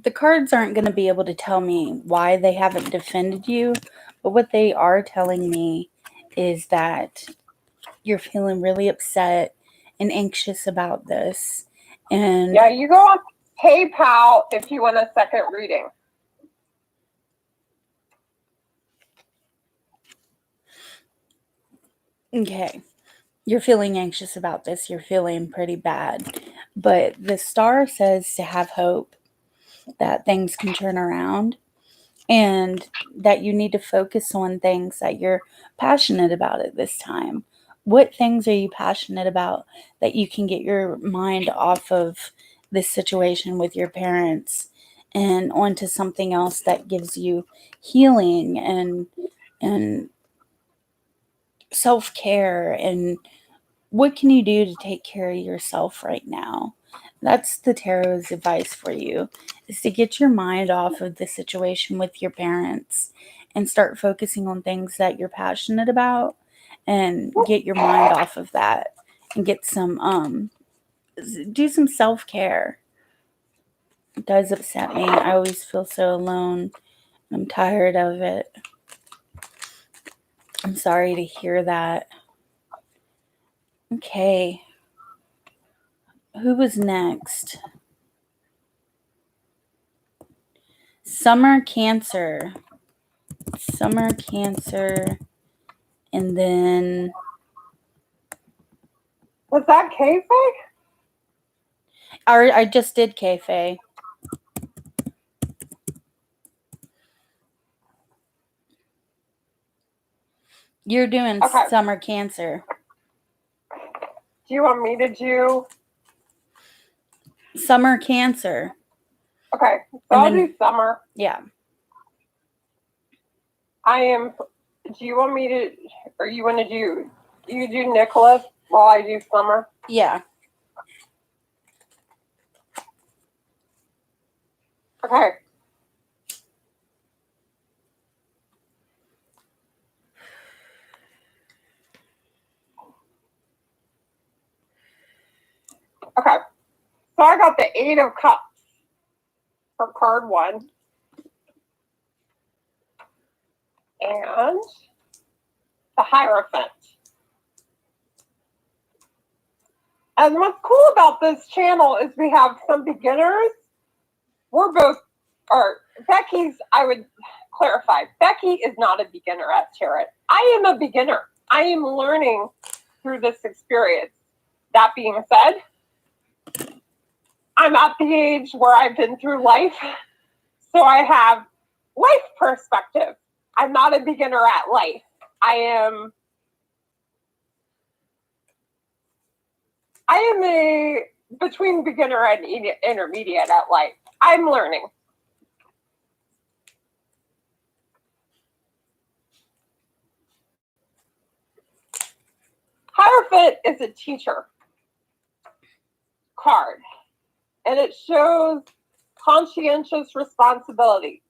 The cards aren't going to be able to tell me why they haven't defended you, but what they are telling me is that you're feeling really upset and anxious about this. And Yeah, you go on PayPal if you want a second reading. okay, you're feeling anxious about this. You're feeling pretty bad. But the star says to have hope that things can turn around and that you need to focus on things that you're passionate about at this time. What things are you passionate about that you can get your mind off of this situation with your parents and onto something else that gives you healing and self-care, and what can you do to take care of yourself right now? That's the tarot's advice for you, is to get your mind off of the situation with your parents and start focusing on things that you're passionate about and get your mind off of that and get some do some self-care. It does upset me. I always feel so alone. I'm tired of it. I'm sorry to hear that. Okay. Who was next? Summer Cancer. Summer Cancer. And then Was that K-Fig? I just did K-Fay. You're doing Okay. Summer Cancer. Do you want me to do? Summer Cancer. Okay, so And I'll then- do summer. Yeah. Do you want me to, or you want to do, you do Nicholas while I do summer? Yeah. Okay. Okay. So I got the 8 of Cups for card 1. And the Hierophant. And what's cool about this channel is we have some beginners. Becky's, I would clarify, Becky is not a beginner at tarot. I am a beginner. I am learning through this experience. That being said, I'm at the age where I've been through life, so I have life perspective. I'm not a beginner at life. I am a between beginner and intermediate at life. I'm learning. Hierophant is a teacher card, and it shows conscientious responsibility.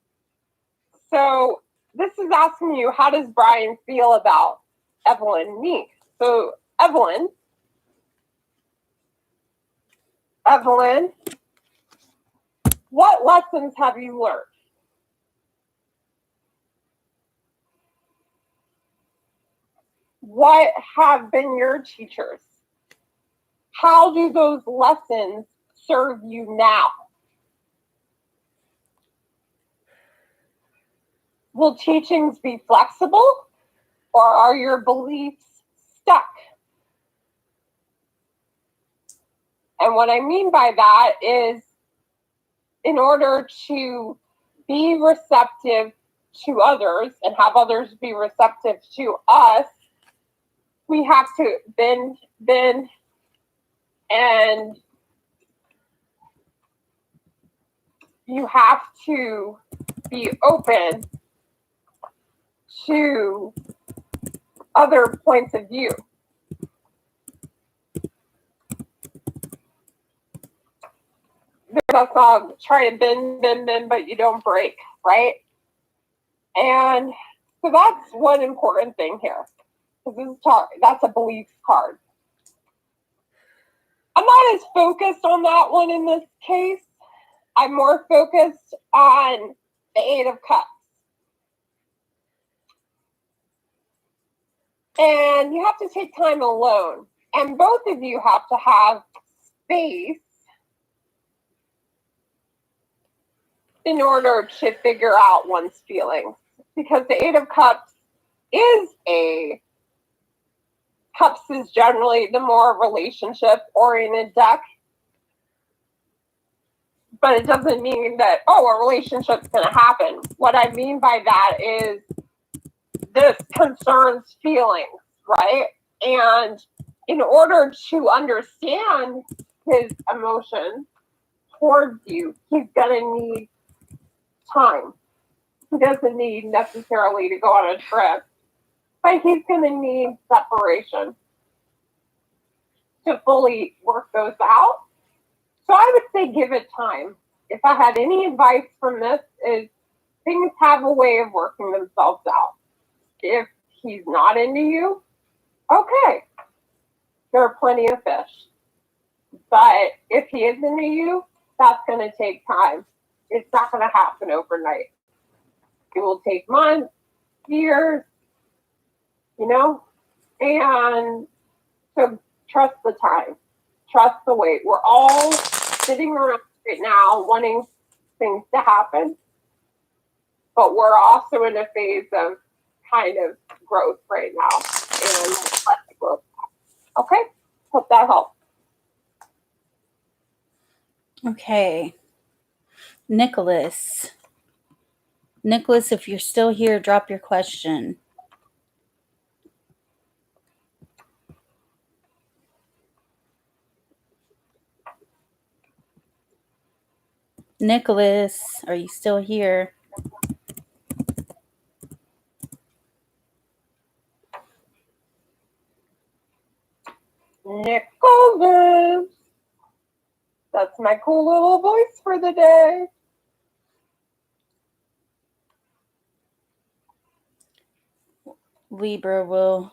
So this is asking you, how does Brian feel about Evelyn Meek? So Evelyn, what lessons have you learned? What have been your teachers? How do those lessons serve you now? Will teachings be flexible Or are your beliefs stuck? And what I mean by that is, in order to be receptive to others and have others be receptive to us, we have to bend, and you have to be open to other points of view. That's all, try to bend, but you don't break, right? And so that's one important thing here. That's a belief card. I'm not as focused on that one in this case. I'm more focused on the Eight of Cups. And you have to take time alone. And both of you have to have space in order to figure out one's feelings. Because the Eight of Cups is generally the more relationship-oriented deck. But it doesn't mean that, a relationship's going to happen. What I mean by that is this concerns feelings, right? And in order to understand his emotions towards you, he's going to need time. He doesn't need necessarily to go on a trip, but he's going to need separation to fully work those out. So I would say give it time. If I had any advice from this, is things have a way of working themselves out. If he's not into you, okay, there are plenty of fish. But if he is into you, that's going to take time. It's not going to happen overnight. It will take months, years, and so trust the time, trust the wait. We're all sitting around right now wanting things to happen, but we're also in a phase of kind of growth right now, and let the growth happen. Okay, hope that helps. Okay, Nicholas, if you're still here, drop your question. Nicholas, are you still here? Nicholas, that's my cool little voice for the day. Libra will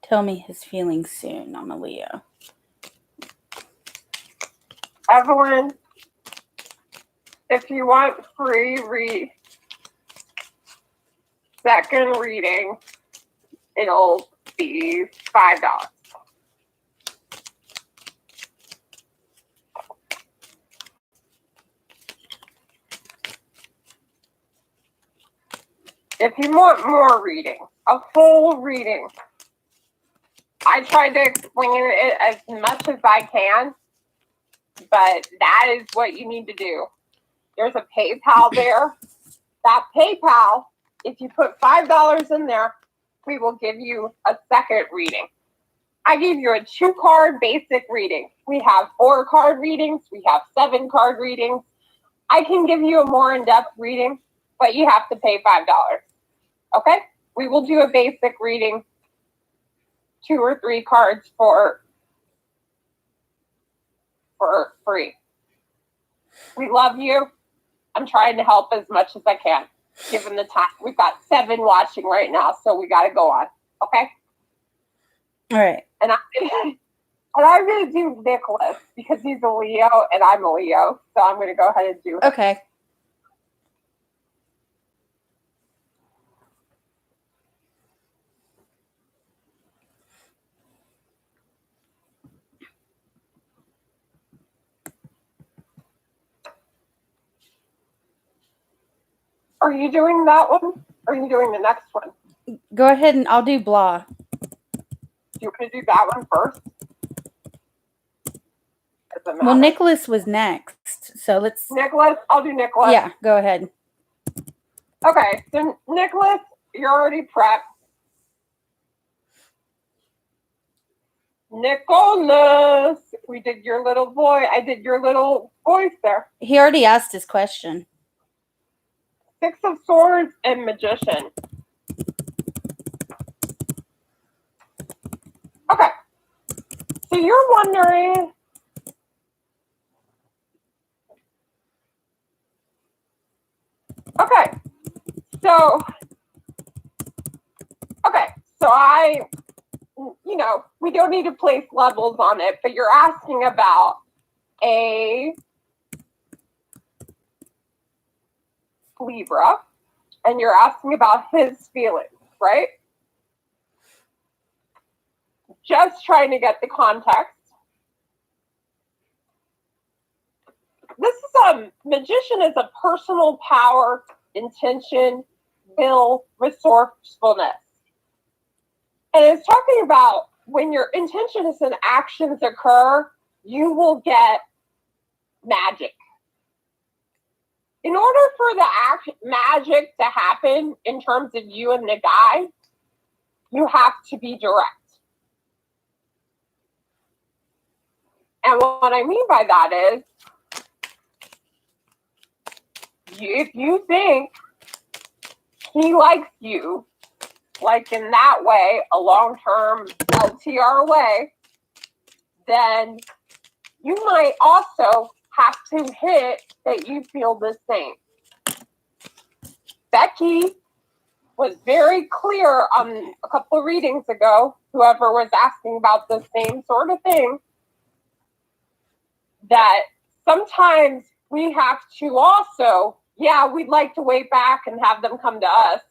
tell me his feelings soon. I'm a Leo. Evelyn, if you want free second reading, it'll be $5. If you want more reading, a full reading, I tried to explain it as much as I can, but that is what you need to do. There's a PayPal there. That PayPal, if you put $5 in there, we will give you a second reading. I give you a 2-card basic reading. We have 4-card readings. We have 7-card readings. I can give you a more in-depth reading, but you have to pay $5. Okay? We will do a basic reading, 2 or 3 cards for free. We love you. I'm trying to help as much as I can, given the time. We've got 7 watching right now, so we got to go on. Okay? All right. And I'm going to do Nicholas because he's a Leo and I'm a Leo. So I'm going to go ahead and do him. Okay. Are you doing that one? Or are you doing the next one? Go ahead and I'll do blah. Do you want to do that one first? Doesn't Well, matter. Nicholas was next. So let's. Nicholas, I'll do Nicholas. Yeah, go ahead. Okay, so Nicholas, you're already prepped. Nicholas, we did your little boy. I did your little voice there. He already asked his question. 6 of Swords and Magician. Okay, so you're wondering, okay, so we don't need to place levels on it, but you're asking about a Libra, and you're asking about his feelings, right? Just trying to get the context. This is magician is a personal power, intention, will, resourcefulness. And it's talking about when your intentions and actions occur, you will get magic. In order for the magic to happen in terms of you and the guy, you have to be direct. And what I mean by that is, if you think he likes you, like in that way, a long-term LTR way, then you might also have to hit that you feel the same. Becky was very clear on a couple of readings ago, whoever was asking about the same sort of thing, that sometimes we have to also, we'd like to wait back and have them come to us,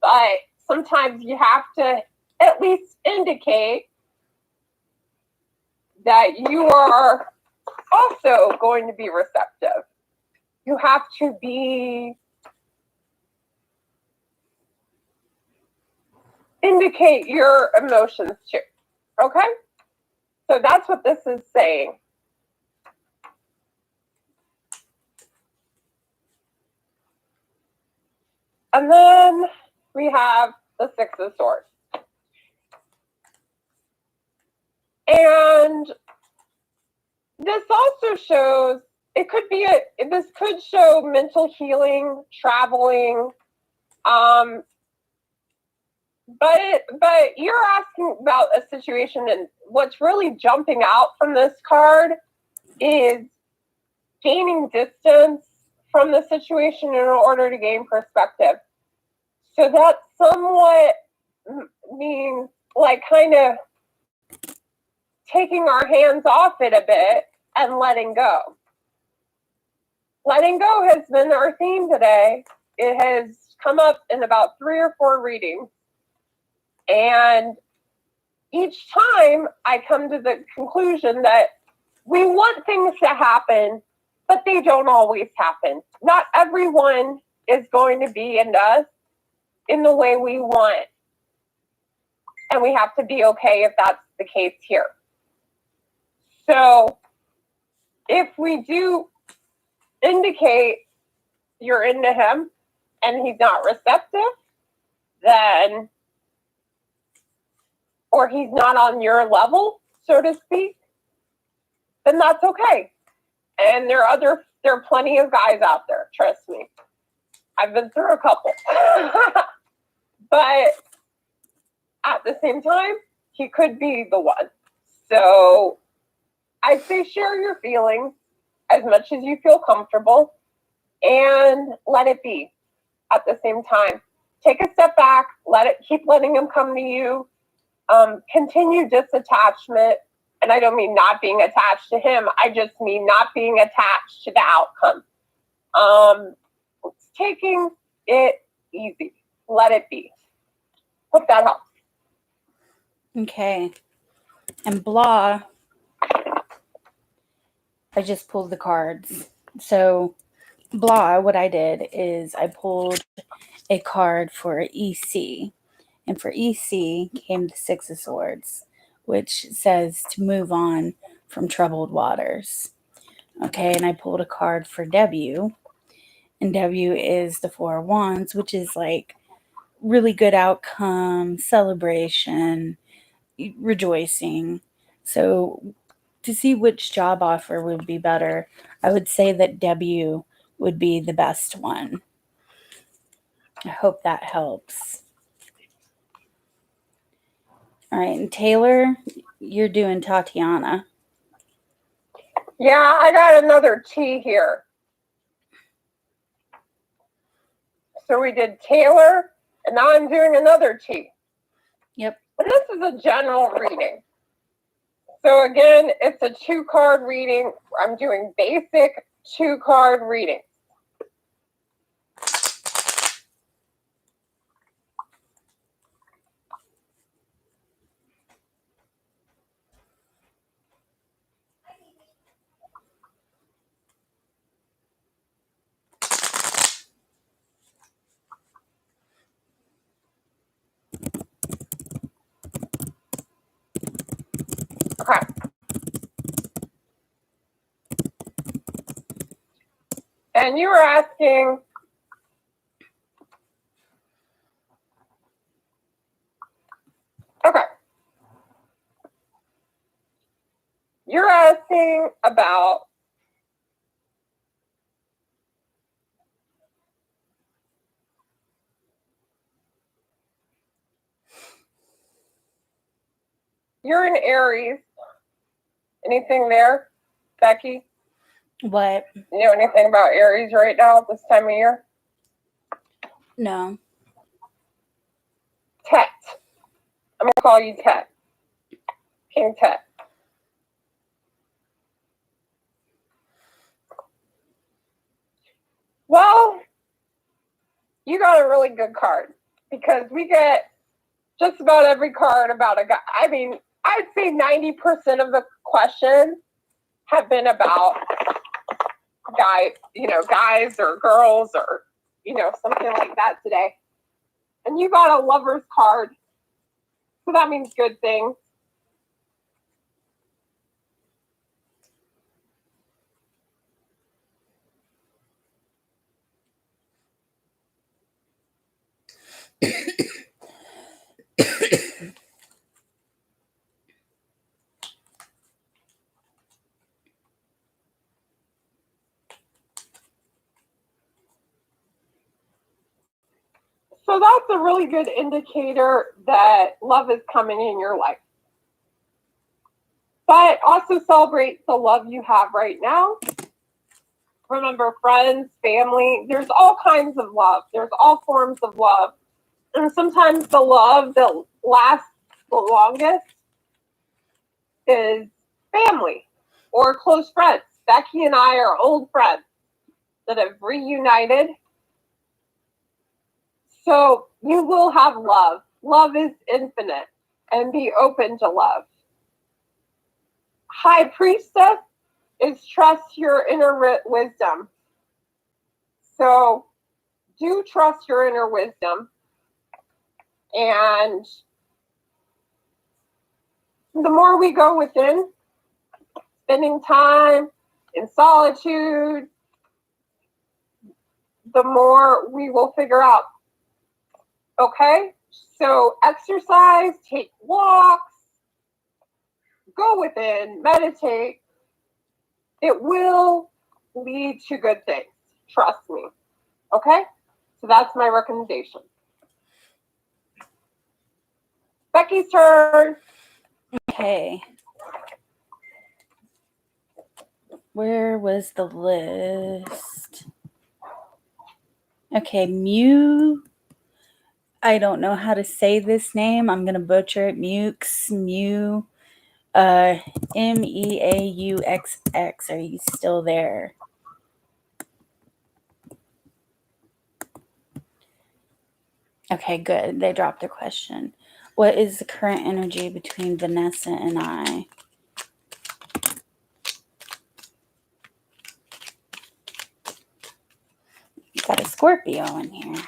but sometimes you have to at least indicate that you are also going to be receptive. You have to indicate your emotions too. Okay? So that's what this is saying. And then we have the 6 of Swords. And this also shows, this could show mental healing, traveling, but you're asking about a situation, and what's really jumping out from this card is gaining distance from the situation in order to gain perspective. So that somewhat means like kind of taking our hands off it a bit and letting go. Letting go has been our theme today. It has come up in about 3 or 4 readings. And each time I come to the conclusion that we want things to happen, but they don't always happen. Not everyone is going to be into us in the way we want. And we have to be okay if that's the case here. So if we do indicate you're into him and he's not receptive, then, or he's not on your level, so to speak, then that's okay. And there are plenty of guys out there, trust me. I've been through a couple. But at the same time, he could be the one. So I'd say share your feelings as much as you feel comfortable and let it be at the same time. Take a step back, keep letting him come to you. Continue disattachment. And I don't mean not being attached to him. I just mean not being attached to the outcome. Taking it easy. Let it be. Hope that helps. Okay. And blah, I just pulled the cards. So blah, what I did is I pulled a card for EC. And for EC came the Six of Swords, which says to move on from troubled waters. Okay, and I pulled a card for W, and W is the Four of Wands, which is like really good outcome, celebration, rejoicing. So to see which job offer would be better, I would say that W would be the best one. I hope that helps. All right, and Taylor, you're doing Tatiana. Yeah, I got another T here. So we did Taylor, and now I'm doing another T. Yep. And this is a general reading. So again, it's a 2-card reading. I'm doing basic 2-card reading. Okay. And you were asking, okay. You're asking about you're in Aries. Anything there, Becky? What? You know anything about Aries right now, this time of year? No. Tet. I'm going to call you Tet. King Tet. Well, you got a really good card because we get just about every card about a guy. I mean, I'd say 90% of the questions have been about guys or girls or, something like that today. And you got a lover's card. So that means good things. So that's a really good indicator that love is coming in your life. But also celebrate the love you have right now. Remember, friends, family, there's all kinds of love. There's all forms of love. And sometimes the love that lasts the longest is family or close friends. Becky and I are old friends that have reunited. So you will have love. Love is infinite, and be open to love. High Priestess is trust your inner wisdom. So do trust your inner wisdom. And the more we go within, spending time in solitude, the more we will figure out. Okay? So exercise, take walks, go within, meditate. It will lead to good things. Trust me. Okay? So that's my recommendation. Becky's turn. Okay. Where was the list? Okay, Mew. I don't know how to say this name. I'm going to butcher it. Meaux. Meauxx. Are you still there? Okay, good. They dropped a question. What is the current energy between Vanessa and I? Got a Scorpio in here.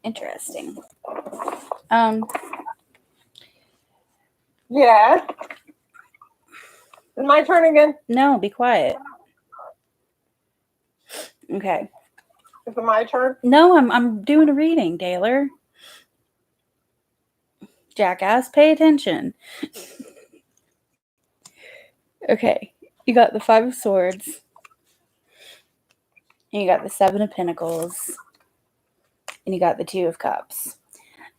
Interesting. Yes. Is my turn again? No, be quiet. Okay. Is it my turn? No, I'm doing a reading, Taylor. Jackass, pay attention. Okay. You got the Five of Swords. And you got the Seven of Pentacles. And you got the Two of Cups.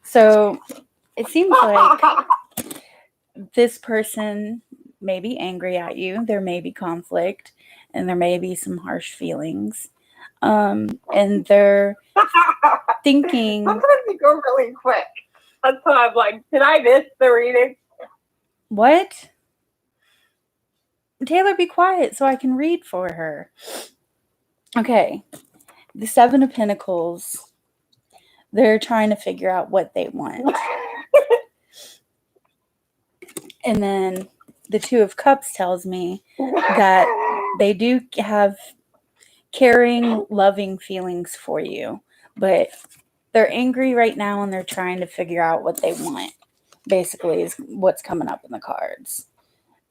So it seems like this person may be angry at you. There may be conflict. And there may be some harsh feelings. And they're thinking... Sometimes you go really quick. That's why I'm like, did I miss the reading? What? Taylor, be quiet so I can read for her. Okay. The Seven of Pentacles. They're trying to figure out what they want. And then the Two of Cups tells me that they do have caring, loving feelings for you. But they're angry right now and they're trying to figure out what they want. Basically is what's coming up in the cards.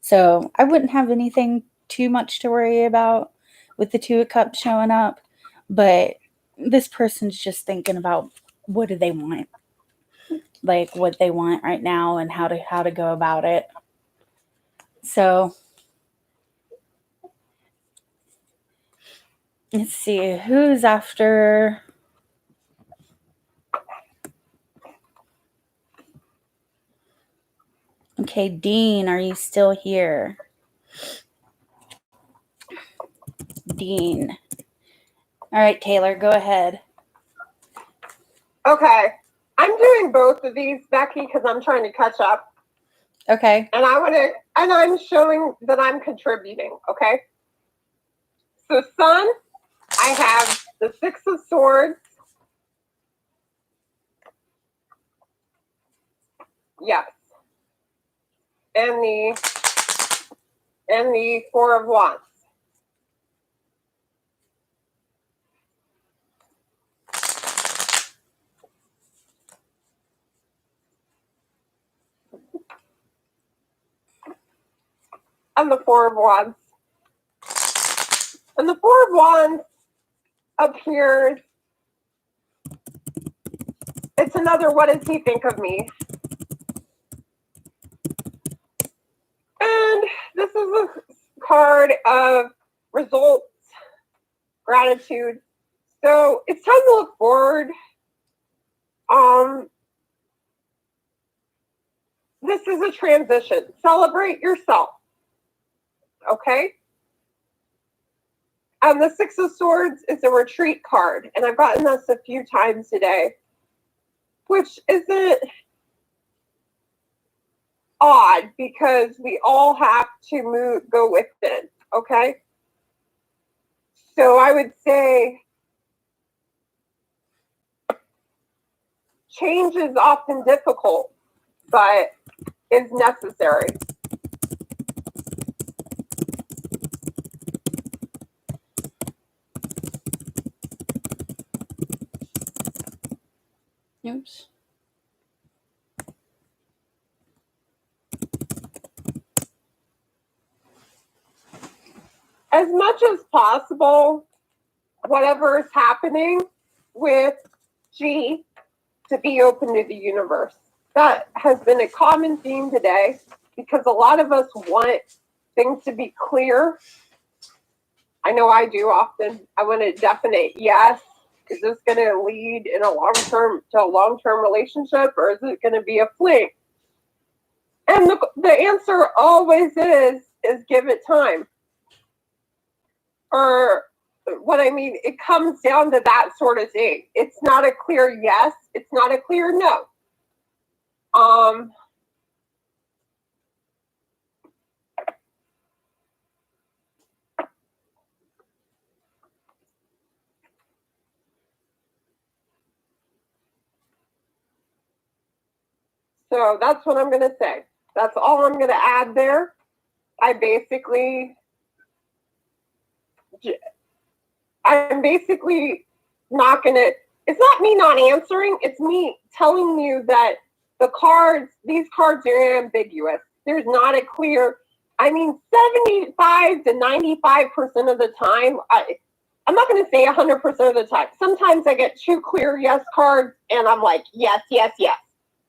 So I wouldn't have anything too much to worry about with the Two of Cups showing up. But this person's just thinking about what do they want. Like what they want right now and how to go about it. So let's see who's after. Okay, Dean, are you still here? Dean. All right, Taylor, go ahead. Okay. I'm doing both of these, Becky, because I'm trying to catch up. Okay. And I'm showing that I'm contributing, okay? So, Sun, I have the Six of Swords. Yes. And the Four of Wands. And the Four of Wands. And the Four of Wands appears. It's another, what does he think of me? And this is a card of results, gratitude. So it's time to look forward. This is a transition. Celebrate yourself. Okay? And the Six of Swords is a retreat card. And I've gotten this a few times today, which isn't odd because we all have to go within. Okay? So I would say change is often difficult, but is necessary. Oops. As much as possible, whatever is happening with G, to be open to the universe. That has been a common theme today because a lot of us want things to be clear. I know I do often. I want a definite yes. Is this going to lead in a long-term relationship, or is it going to be a fling? And the answer always is give it time. Or what I mean, it comes down to that sort of thing. It's not a clear yes. It's not a clear no. So that's what I'm going to say. That's all I'm going to add there. I'm basically knocking it it's not me not answering. It's me telling you that these cards are ambiguous. There's not a clear, 75 to 95% of the time, I'm not going to say 100% of the time. Sometimes I get two clear yes cards and I'm like, yes, yes, yes.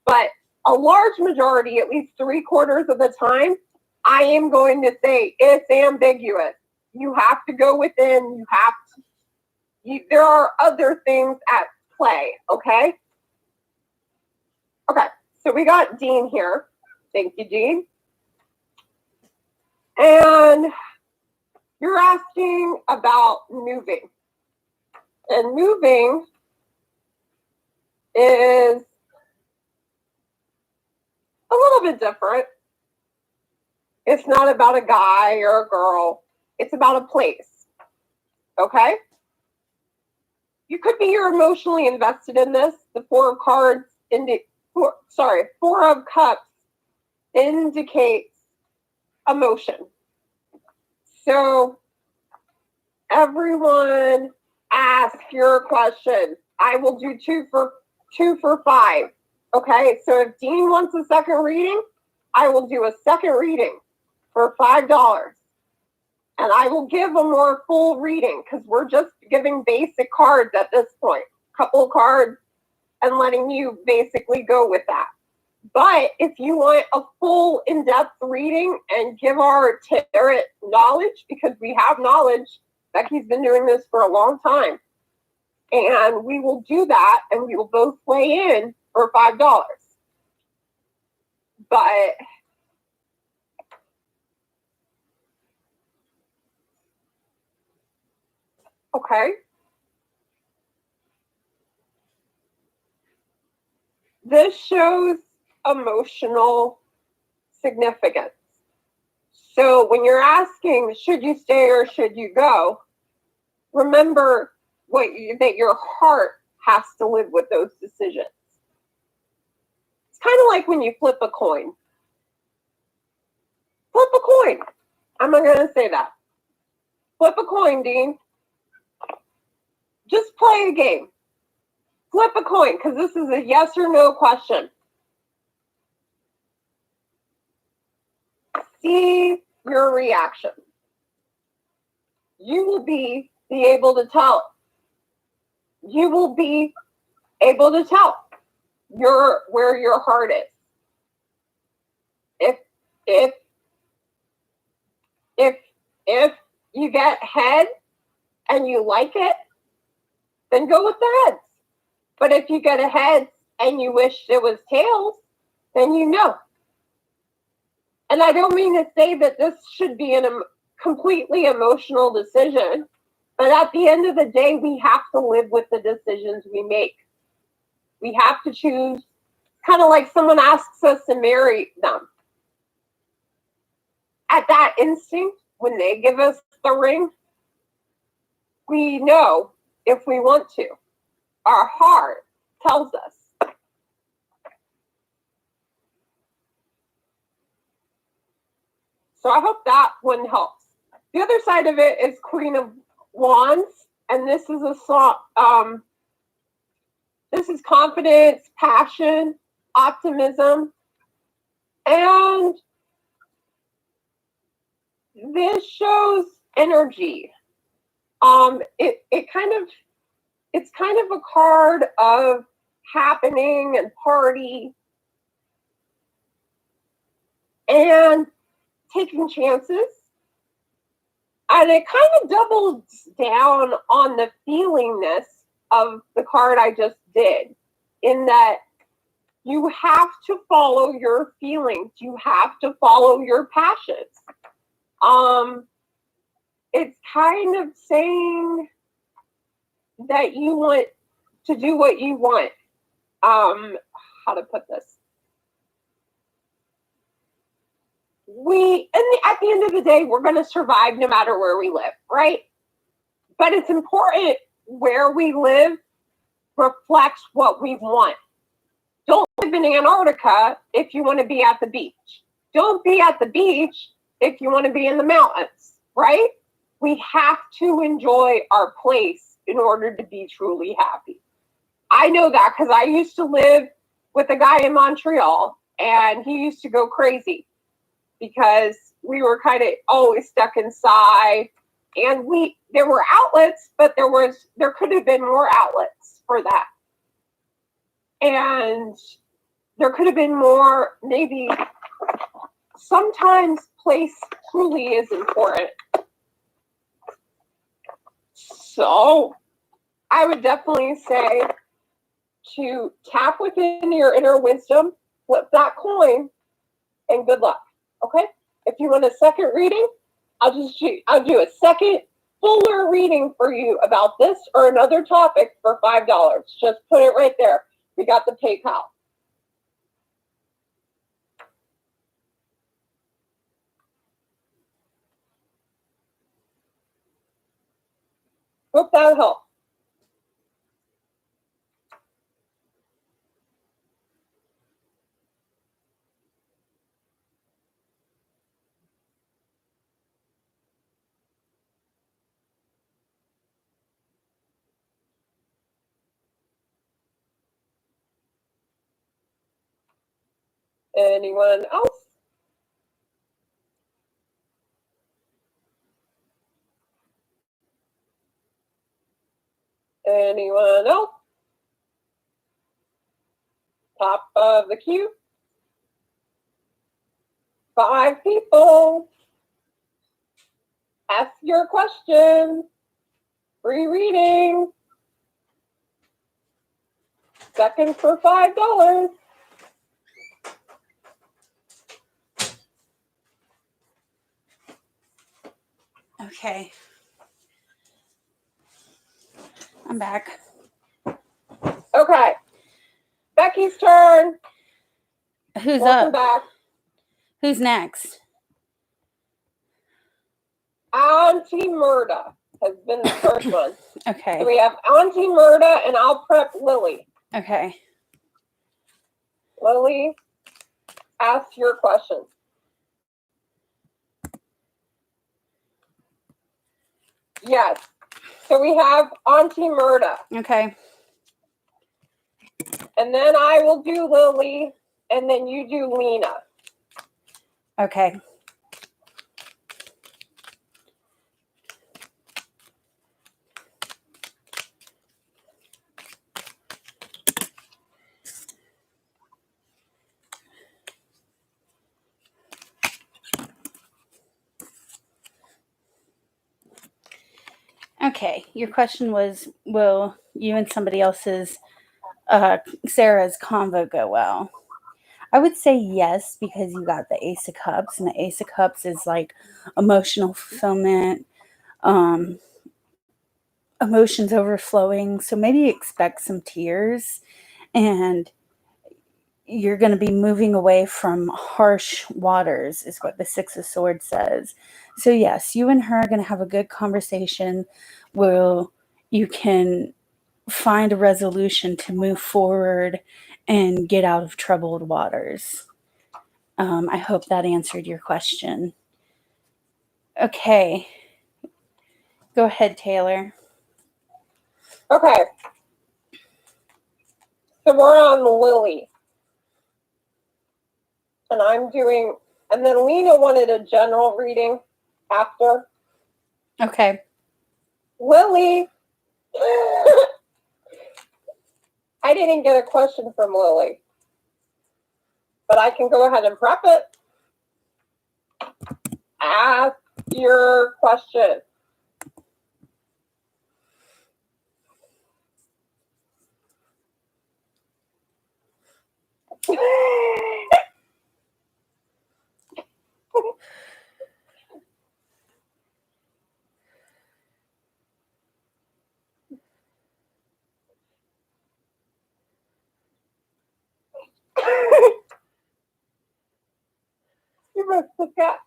But a large majority, at least 3/4 of the time, I am going to say it's ambiguous. You have to go within, there are other things at play, okay? Okay, so we got Dean here. Thank you, Dean. And you're asking about moving. And moving is a little bit different. It's not about a guy or a girl. It's about a place, okay? You could be you're emotionally invested in this. The Four of Cups indicates emotion. So everyone ask your question. I will do two for 5. Okay, so if Dean wants a second reading, I will do a second reading for $5. And I will give a more full reading because we're just giving basic cards at this point. Couple cards and letting you basically go with that. But if you want a full in-depth reading and give our tarot knowledge, because we have knowledge, Becky's been doing this for a long time, and we will do that, and we will both weigh in for $5. But okay. This shows emotional significance. So when you're asking, should you stay or should you go, remember that your heart has to live with those decisions. It's kind of like when you flip a coin. Flip a coin. I'm not going to say that. Flip a coin, Dean. Just play a game. Flip a coin, because this is a yes or no question. See your reaction. You will be able to tell. You will be able to tell where your heart is. If you get head and you like it, then go with the heads. But if you get a head and you wish it was tails, then you know. And I don't mean to say that this should be a completely emotional decision, but at the end of the day, we have to live with the decisions we make. We have to choose, kind of like someone asks us to marry them. At that instinct, when they give us the ring, we know if we want to. Our heart tells us. So I hope that one helps. The other side of it is Queen of Wands, and this is a song. This is confidence, passion, optimism, and this shows energy. It's kind of a card of happening and party and taking chances. And it kind of doubles down on the feelingness of the card I just did, in that you have to follow your feelings. You have to follow your passions. It's kind of saying that you want to do what you want. How to put this? At the end of the day, we're going to survive no matter where we live, right? But it's important where we live reflects what we want. Don't live in Antarctica if you want to be at the beach. Don't be at the beach if you want to be in the mountains, right? We have to enjoy our place in order to be truly happy. I know that because I used to live with a guy in Montreal, and he used to go crazy because we were kind of always stuck inside, and there were outlets, but there could have been more outlets for that, and there could have been more. Maybe sometimes place truly is important. So I would definitely say to tap within your inner wisdom, flip that coin, and good luck. Okay? If you want a second reading, I'll do a second fuller reading for you about this or another topic for $5. Just put it right there. We got the PayPal. Hope that helped. Anyone else? Anyone else? Top of the queue. 5 people. Ask your question. Free reading. Second for $5. Okay. I'm back. Okay. Becky's turn. Who's Welcome up? back. Who's next? Auntie Murda has been the first one. Okay. So we have Auntie Murda, and I'll prep Lily. Okay. Lily, ask your question. Yes. So we have Auntie Murda. Okay. And then I will do Lily, and then you do Lena. Okay. Okay. Your question was, will you and somebody else's Sarah's convo go well? I would say yes, because you got the Ace of Cups, and the Ace of Cups is like emotional fulfillment, emotions overflowing. So maybe expect some tears, and you're going to be moving away from harsh waters, is what the Six of Swords says. So yes, you and her are going to have a good conversation where you can find a resolution to move forward and get out of troubled waters. I hope that answered your question. Okay. Go ahead, Taylor. Okay. So we're on Lily. And and then Lena wanted a general reading after. Okay. Lily. I didn't get a question from Lily, but I can go ahead and prep it. Ask your question. You must forget.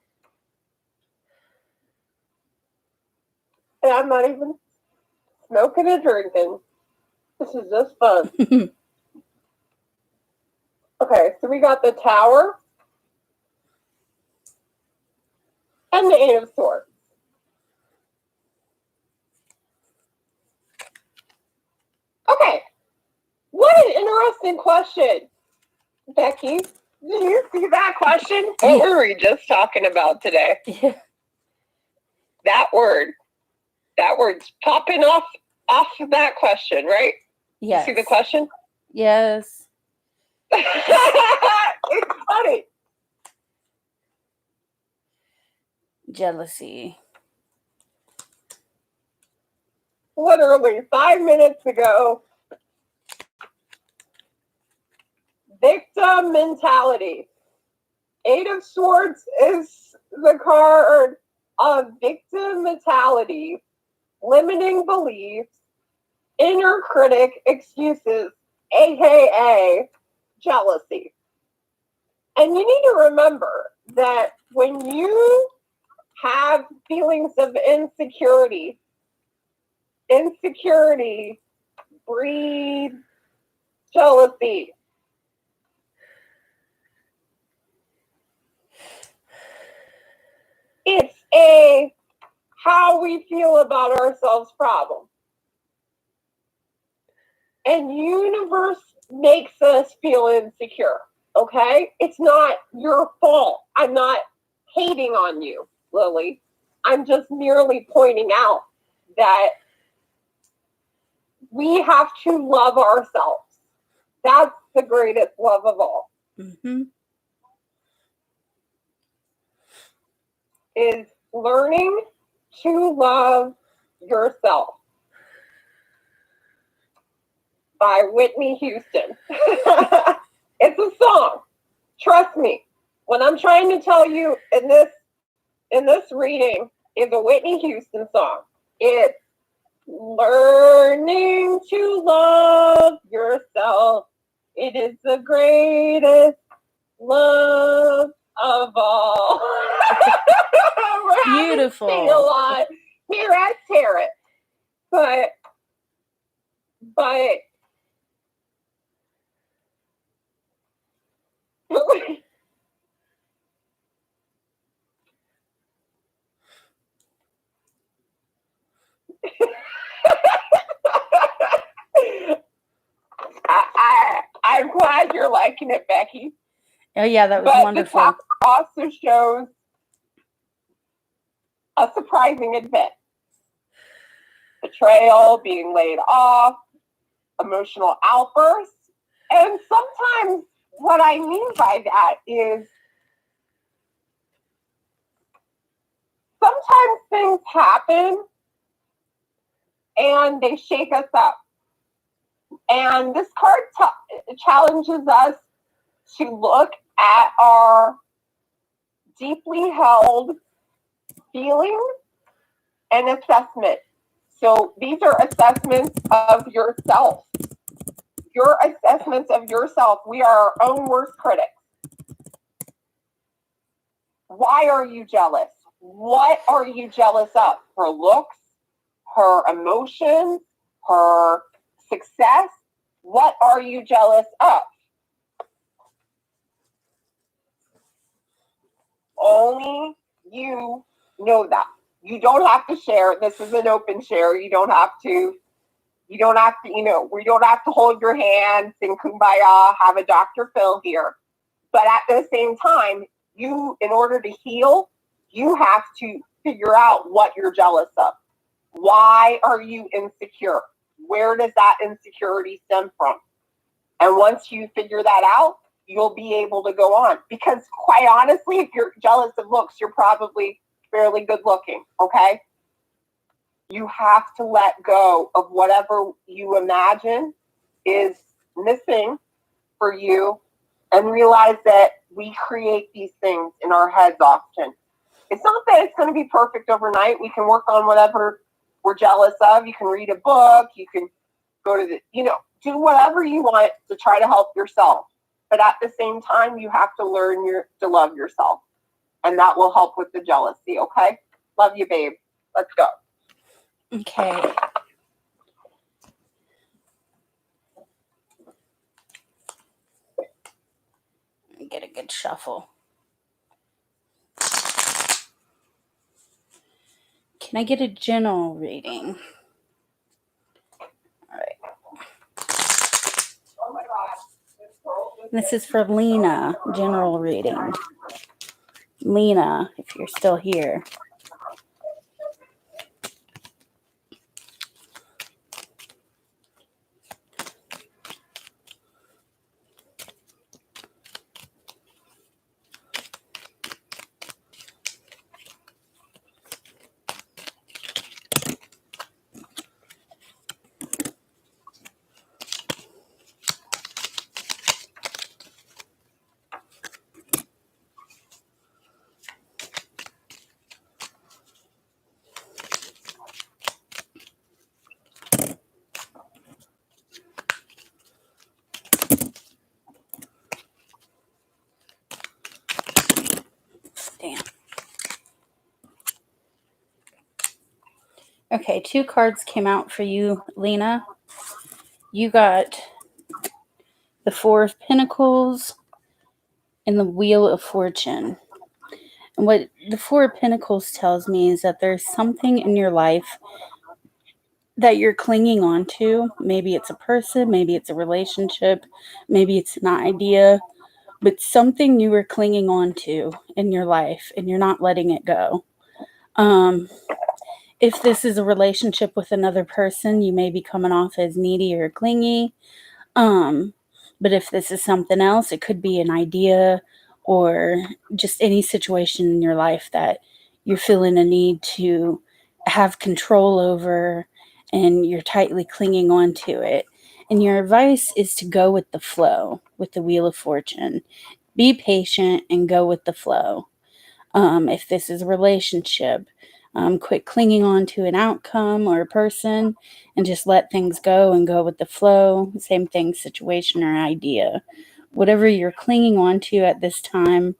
And I'm not even smoking or drinking. This is just fun. Okay, so we got the Tower and the Eight of Swords. Okay. interesting question, Becky. Did you see that question? What were we just talking about today? Yeah. That word's popping off of that question, right? Yes. You see the question? Yes. It's funny. Jealousy. Literally 5 minutes ago. Victim mentality. 8 of Swords is the card of victim mentality, limiting beliefs, inner critic excuses, aka jealousy. And you need to remember that when you have feelings of insecurity breeds jealousy. It's a how we feel about ourselves problem. And universe makes us feel insecure, okay? It's not your fault. I'm not hating on you, Lily. I'm just merely pointing out that we have to love ourselves. That's the greatest love of all. Mm-hmm. Is learning to love yourself by Whitney Houston. It's a song. Trust me. What I'm trying to tell you in this reading is a Whitney Houston song. It's learning to love yourself. It is the greatest love of all. Beautiful. Sing a lot here at Tarot, but I'm glad you're liking it, Becky. Oh yeah, that was but wonderful. The top also shows a surprising event. Betrayal, being laid off, emotional outbursts. And sometimes what I mean by that is sometimes things happen and they shake us up. And this card challenges us to look at our deeply held feelings and assessment. So these are assessments of yourself. Your assessments of yourself. We are our own worst critics. Why are you jealous? What are you jealous of? Her looks, her emotions, her success? What are you jealous of? Only you know that. You don't have to share. This is an open share. You don't have to, we don't have to hold your hand, sing kumbaya, have a Dr. Phil here. But at the same time, in order to heal, you have to figure out what you're jealous of. Why are you insecure? Where does that insecurity stem from? And once you figure that out, you'll be able to go on. Because quite honestly, if you're jealous of looks, you're probably fairly good looking, okay? You have to let go of whatever you imagine is missing for you and realize that we create these things in our heads often. It's not that it's going to be perfect overnight. We can work on whatever we're jealous of. You can read a book. You can go to do whatever you want to try to help yourself. But at the same time, you have to learn to love yourself. And that will help with the jealousy, okay? Love you, babe. Let's go. Okay. Get a good shuffle. Can I get a general reading? All right. Oh my God. This is for Lena, general reading. Lena, if you're still here. Damn. Okay, 2 cards came out for you, Lena. You got the 4 of Pentacles and the Wheel of Fortune. And what the 4 of Pentacles tells me is that there's something in your life that you're clinging on to. Maybe it's a person, maybe it's a relationship, maybe it's an idea, but something you were clinging on to in your life and you're not letting it go. If this is a relationship with another person, you may be coming off as needy or clingy. But if this is something else, it could be an idea or just any situation in your life that you're feeling a need to have control over and you're tightly clinging on to it. And your advice is to go with the flow with the Wheel of Fortune. Be patient and go with the flow. If this is a relationship, quit clinging on to an outcome or a person and just let things go and go with the flow. Same thing, situation or idea. Whatever you're clinging on to at this time,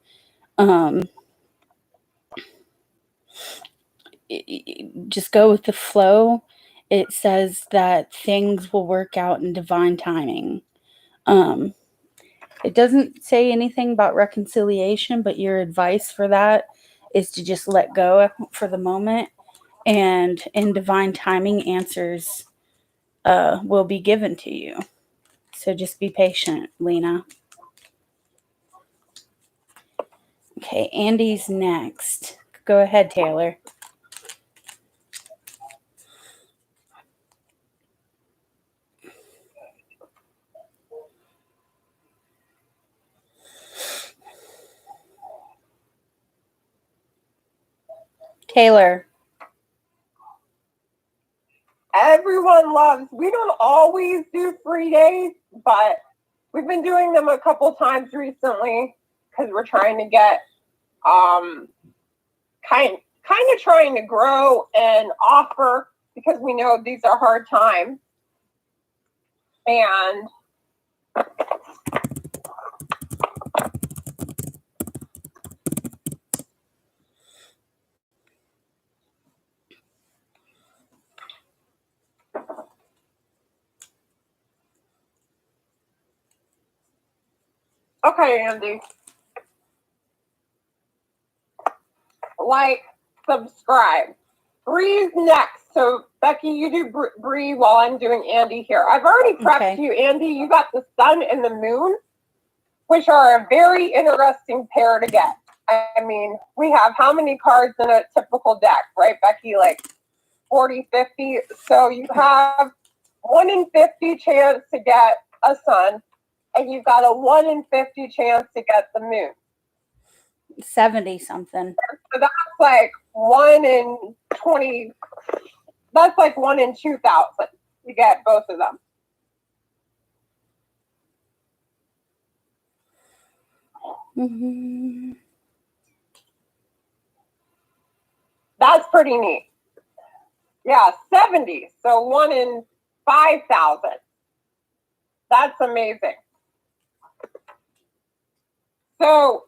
just go with the flow. It says that things will work out in divine timing. It doesn't say anything about reconciliation, but your advice for that is to just let go for the moment, and in divine timing, answers will be given to you. So just be patient, Lena. Okay, Andy's next. Go ahead, Taylor. Taylor. Everyone loves, we don't always do free days, but we've been doing them a couple times recently because we're trying to get kind of trying to grow and offer, because we know these are hard times. And okay, Andy. Like, subscribe. Bree's next. So, Becky, you do Bree while I'm doing Andy here. I've already prepped you, Andy. You got the sun and the moon, which are a very interesting pair to get. I mean, we have how many cards in a typical deck, right, Becky? Like 40, 50. So you have 1 in 50 chance to get a sun, and you've got a 1 in 50 chance to get the moon. 70 something. So that's like 1 in 20. That's like 1 in 2,000. You get both of them. Mm-hmm. That's pretty neat. Yeah, 70. So 1 in 5,000. That's amazing. So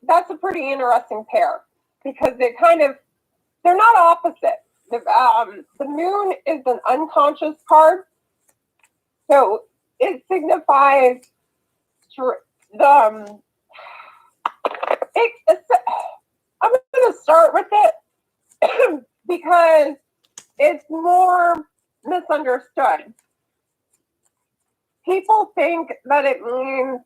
that's a pretty interesting pair because it kind of, they're not opposite. The moon is an unconscious card. So it signifies I'm going to start with it because it's more misunderstood. People think that it means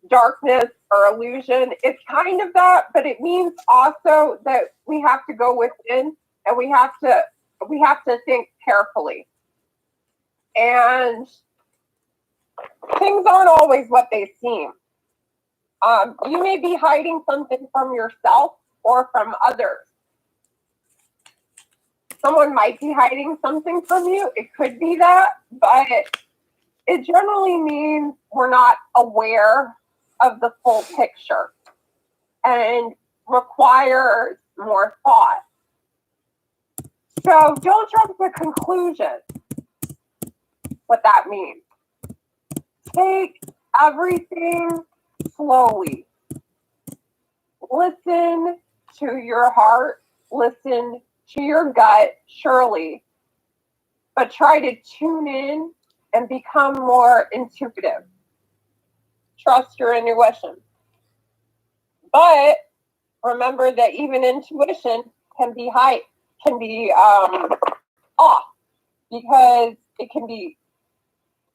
darkness or illusion. It's kind of that, but it means also that we have to go within and we have to think carefully. And things aren't always what they seem. You may be hiding something from yourself or from others. Someone might be hiding something from you. It could be that, but it generally means we're not aware of the full picture and requires more thought. So don't jump to conclusions. What that means. Take everything slowly. Listen to your heart. Listen to your gut, surely. But try to tune in and become more intuitive. Trust your intuition. But remember that even intuition can be off, because it can be,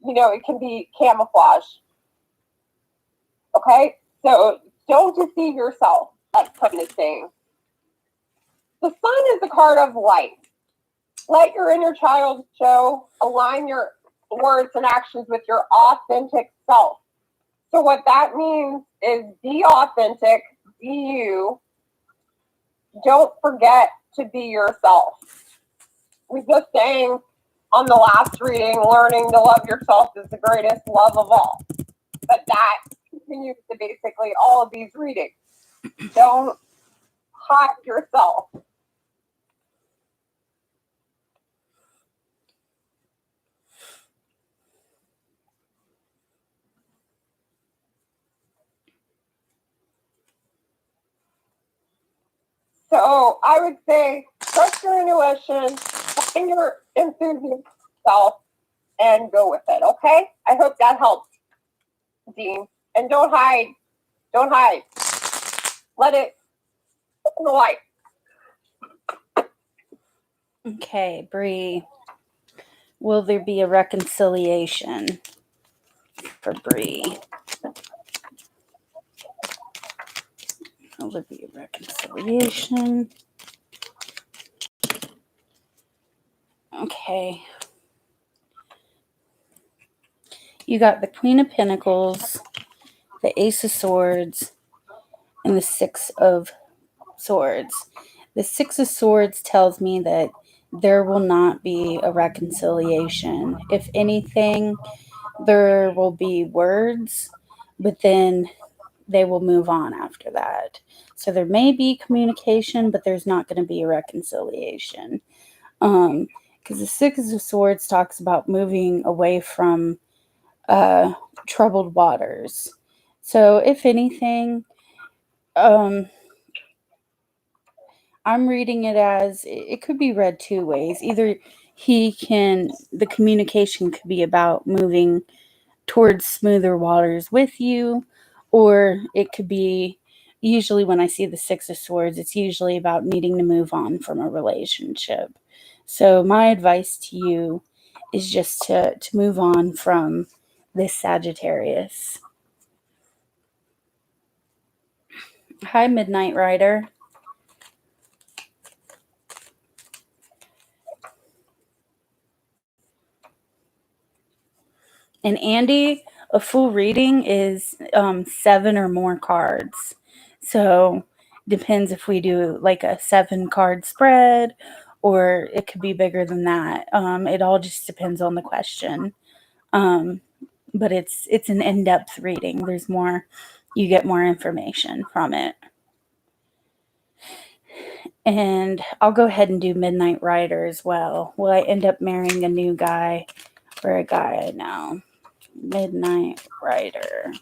it can be camouflage. Okay? So don't deceive yourself, that kind of thing. The sun is a card of light. Let your inner child show. Align your words and actions with your authentic self. So what that means is be authentic, be you. Don't forget to be yourself. We just sang on the last reading, learning to love yourself is the greatest love of all. But that continues to basically all of these readings. Don't hide yourself. So I would say trust your intuition, find your enthusiastic self, and go with it, okay? I hope that helps, Dean. And don't hide. Don't hide. Let it in the light. Okay, Bree. Will there be a reconciliation for Bree? Will there be a reconciliation? Okay. You got the Queen of Pentacles, the Ace of Swords, and the Six of Swords. The Six of Swords tells me that there will not be a reconciliation. If anything, there will be words, but then they will move on after that. So there may be communication, but there's not going to be a reconciliation. Because the Six of Swords talks about moving away from troubled waters. So if anything, I'm reading it as it could be read two ways. Either the communication could be about moving towards smoother waters with you, or it could be, usually when I see the Six of Swords, it's usually about needing to move on from a relationship. So my advice to you is just to move on from this Sagittarius. Hi, Midnight Rider. And Andy, a full reading is 7 or more cards. So depends if we do like a 7-card spread, or it could be bigger than that. It all just depends on the question. But it's an in-depth reading. There's more, you get more information from it. And I'll go ahead and do Midnight Rider as well. Will I end up marrying a new guy or a guy I know? Midnight Rider.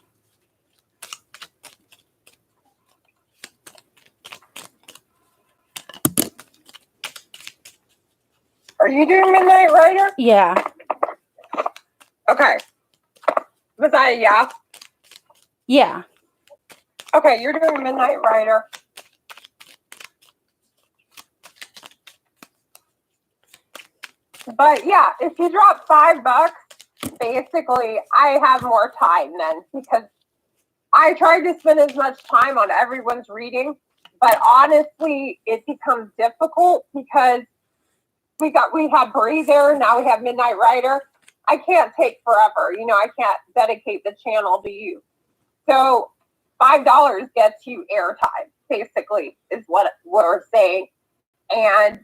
Are you doing Midnight Rider? Yeah. Okay. Was that a yeah? Yeah. Okay, you're doing Midnight Rider. But yeah, if you drop $5, basically I have more time then, because I try to spend as much time on everyone's reading, but honestly, it becomes difficult because we have Breather, now we have Midnight Rider. I can't take forever. I can't dedicate the channel to you. So $5 gets you airtime, basically, is what we're saying. And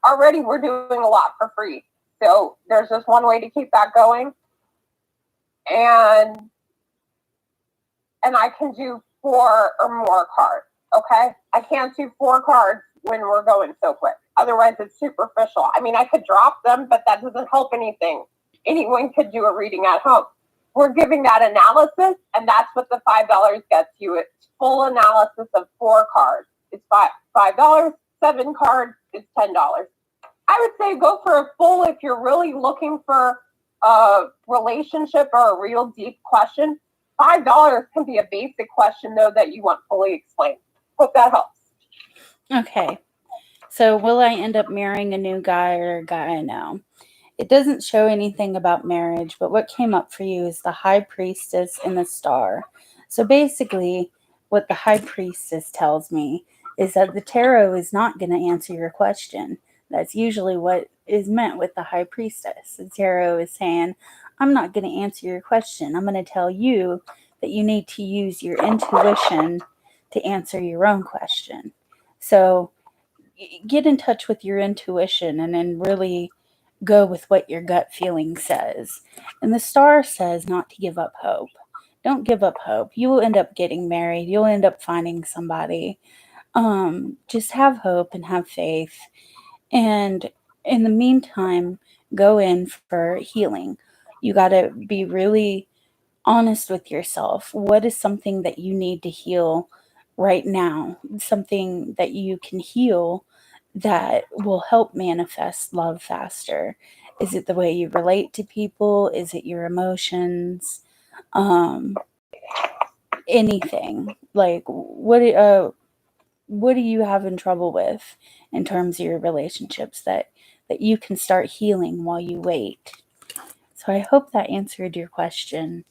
already we're doing a lot for free. So there's just one way to keep that going. And I can do 4 or more cards. Okay. I can't do 4 cards when we're going so quick. Otherwise it's superficial. I mean, I could drop them, but that doesn't help anything. Anyone could do a reading at home. We're giving that analysis, and that's what the $5 gets you. It's full analysis of 4 cards. It's $5. 7 cards is $10. I would say go for a full if you're really looking for a relationship or a real deep question. $5 can be a basic question, though, that you want fully explained. Hope that helps. Okay. So will I end up marrying a new guy or a guy I know? It doesn't show anything about marriage, but what came up for you is the High Priestess and the Star. So basically, what the High Priestess tells me is that the tarot is not going to answer your question. That's usually what is meant with the High Priestess. The tarot is saying, I'm not going to answer your question. I'm going to tell you that you need to use your intuition to answer your own question. So get in touch with your intuition and then really go with what your gut feeling says. And the Star says not to give up hope. Don't give up hope. You will end up getting married. You'll end up finding somebody. Just have hope and have faith. And in the meantime, go in for healing. You got to be really honest with yourself. What is something that you need to heal right now? Something that you can heal that will help manifest love faster. Is it the way you relate to people? Is it your emotions? Anything. Like what do you have in trouble with in terms of your relationships that you can start healing while you wait? So I hope that answered your question.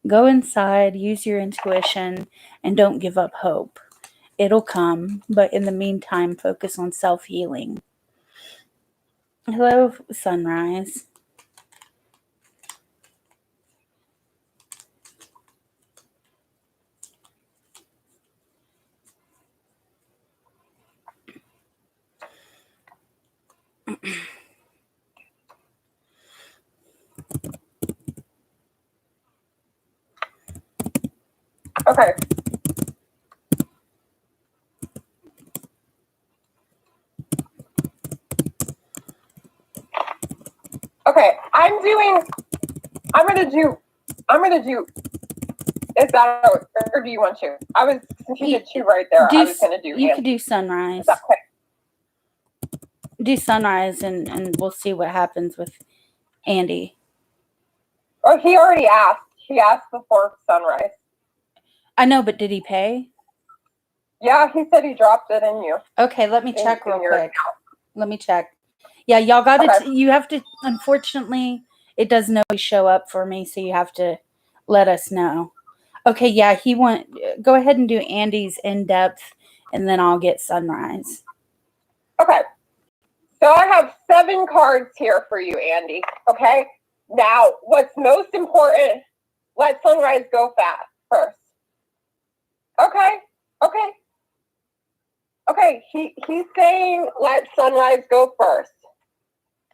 Go inside, use your intuition, and don't give up hope. It'll come, but in the meantime, focus on self-healing. Hello, Sunrise. Okay. Okay, I'm gonna do, is that, or do you want to? Since you did 2 right there, I was gonna do You Andy. could do Sunrise. Is that okay? Do Sunrise and we'll see what happens with Andy. Oh, he already asked. He asked before Sunrise. I know, but did he pay? Yeah, he said he dropped it in you. Okay, let me check real quick. Account. Let me check. Yeah, y'all got Okay. it. You have to, unfortunately, it doesn't always show up for me, so you have to let us know. Okay, yeah, go ahead and do Andy's in-depth, and then I'll get Sunrise. Okay. So I have 7 cards here for you, Andy. Okay. Now, what's most important, let Sunrise go fast first. Okay. Okay. Okay. He's saying let Sunrise go first.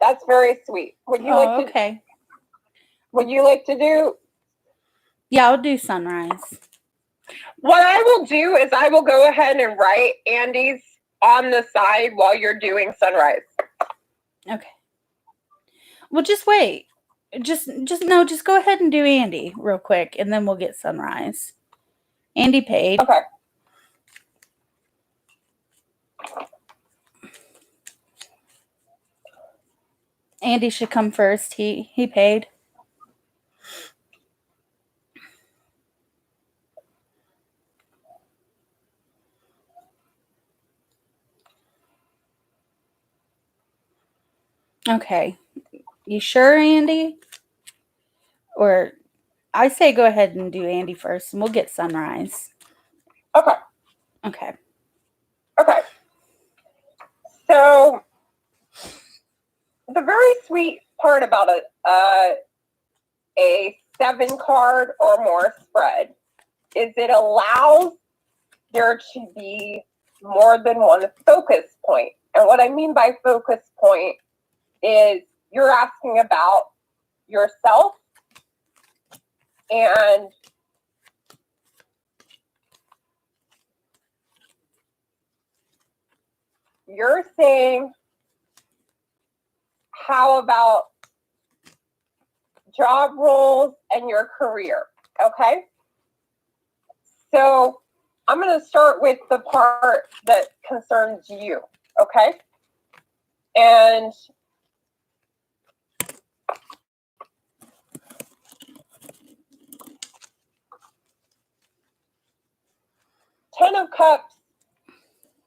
That's very sweet. Would you like to? Okay. Would you like to do? Yeah, I'll do Sunrise. What I will do is I will go ahead and write Andy's on the side while you're doing Sunrise. Okay. Well, just wait. Just go ahead and do Andy real quick, and then we'll get Sunrise. Andy paid. Okay. Andy should come first. He paid. Okay. You sure, Andy? Or I say go ahead and do Andy first, and we'll get Sunrise. Okay. Okay. Okay. So the very sweet part about a 7 card or more spread is it allows there to be more than one focus point. And what I mean by focus point is you're asking about yourself and you're saying, how about job roles and your career? Okay. So I'm going to start with the part that concerns you. Okay. And Ten of Cups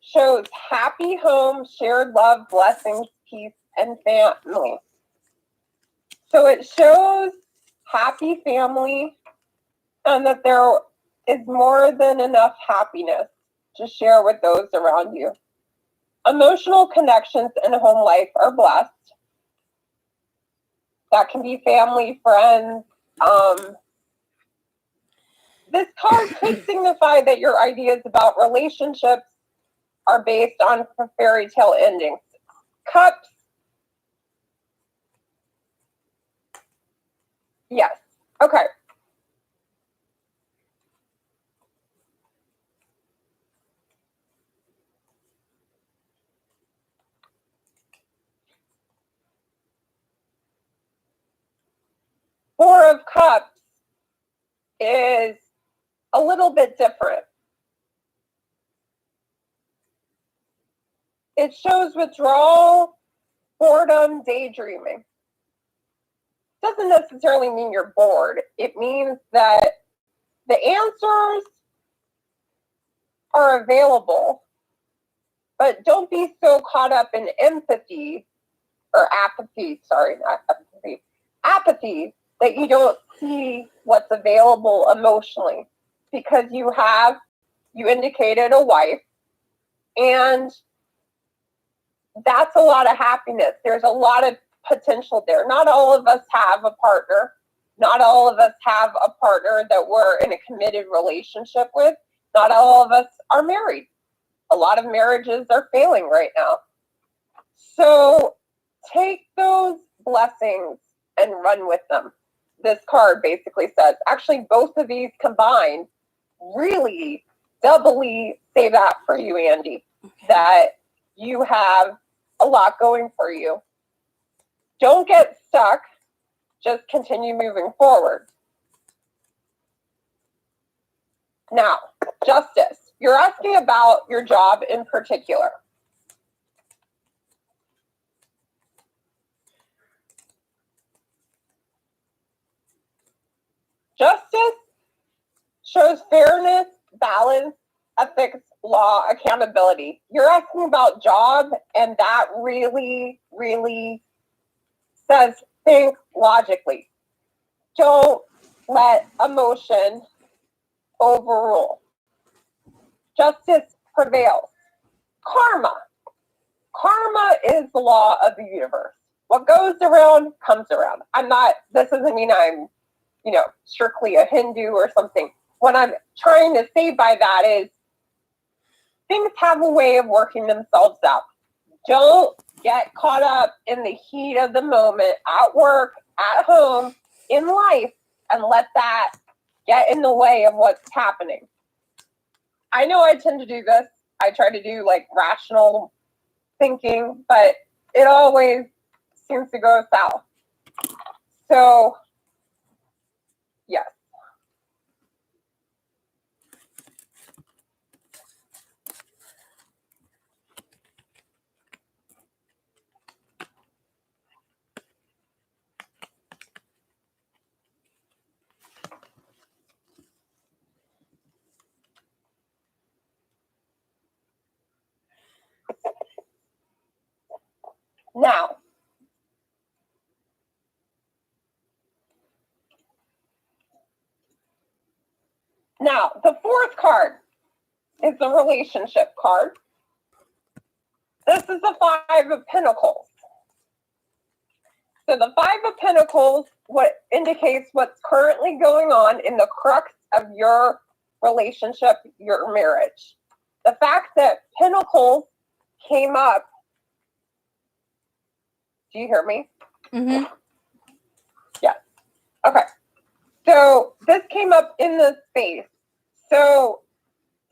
shows happy home, shared love, blessings, peace, and family. So it shows happy family and that there is more than enough happiness to share with those around you. Emotional connections in home life are blessed. That can be family, friends. This card could signify that your ideas about relationships are based on fairy tale endings. Cups. Yes. Okay. Four of Cups is a little bit different. It shows withdrawal, boredom, daydreaming. Doesn't necessarily mean you're bored. It means that the answers are available, but don't be so caught up in empathy or apathy, sorry, not empathy, apathy, that you don't see what's available emotionally, because you indicated a wife, and that's a lot of happiness. There's a lot of potential there. Not all of us have a partner. Not all of us have a partner that we're in a committed relationship with. Not all of us are married. A lot of marriages are failing right now. So take those blessings and run with them. This card basically says, actually, both of these combined really doubly say that for you, Andy, that you have a lot going for you. Don't get stuck. Just continue moving forward. Now, Justice, you're asking about your job in particular. Justice shows fairness, balance, ethics, law, accountability. You're asking about job, and that really, really says think logically. Don't let emotion overrule. Justice prevails. Karma. Karma is the law of the universe. What goes around comes around. This doesn't mean I'm, strictly a Hindu or something. What I'm trying to say by that is things have a way of working themselves out. Don't get caught up in the heat of the moment at work, at home, in life, and let that get in the way of what's happening. I know I tend to do this. I try to do rational thinking, but it always seems to go south. So, yes. Now, Now, the fourth card is the relationship card. This is the Five of Pentacles. So the Five of Pentacles what indicates what's currently going on in the crux of your relationship, your marriage. The fact that Pentacles came up. Do you hear me? Mm-hmm. Yes. Okay. So this came up in the space. So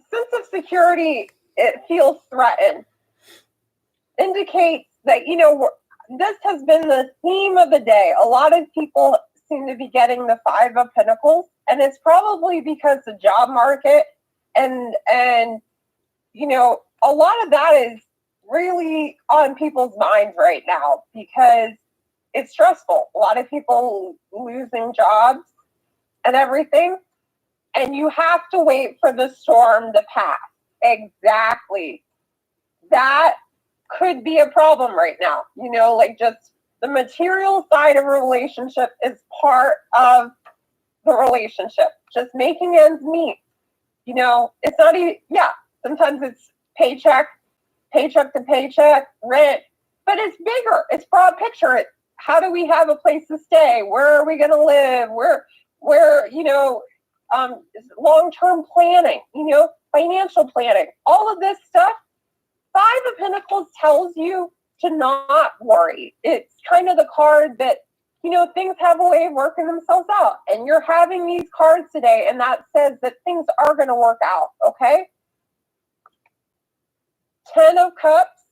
sense of security, it feels threatened. Indicates that, you know, this has been the theme of the day. A lot of people seem to be getting the Five of Pentacles, and it's probably because the job market and you know, a lot of that is really on people's minds right now because it's stressful. A lot of people losing jobs and everything, and you have to wait for the storm to pass. Exactly. That could be a problem right now. You know, like just the material side of a relationship is part of the relationship. Just making ends meet. You know, it's not even, yeah, sometimes it's paycheck to paycheck, rent, but it's bigger. It's broad picture. How do we have a place to stay? Where are we going to live? Where, you know, long-term planning, you know, financial planning, all of this stuff. Five of Pentacles tells you to not worry. It's kind of the card that, you know, things have a way of working themselves out. And you're having these cards today, and that says that things are going to work out, okay? 10 of Cups.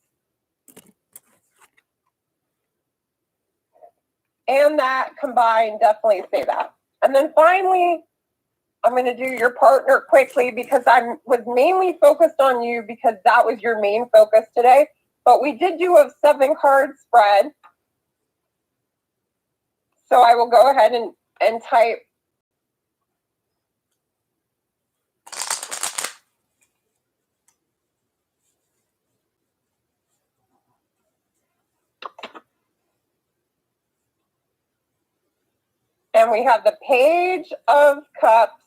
And that combined definitely say that. And then finally, I'm going to do your partner quickly because I was mainly focused on you because that was your main focus today. But we did do a 7-card spread. So I will go ahead and type. And we have the Page of Cups,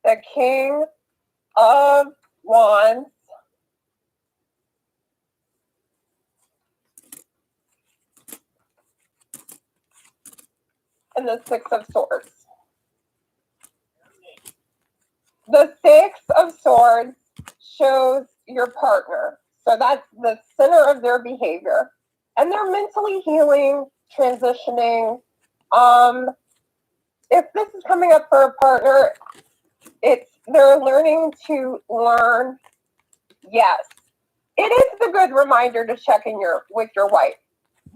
the King of Wands, and the Six of Swords. The Six of Swords shows your partner. So that's the center of their behavior. And they're mentally healing, transitioning. If this is coming up for a partner, they're learning to learn. Yes, it is a good reminder to check in with your wife.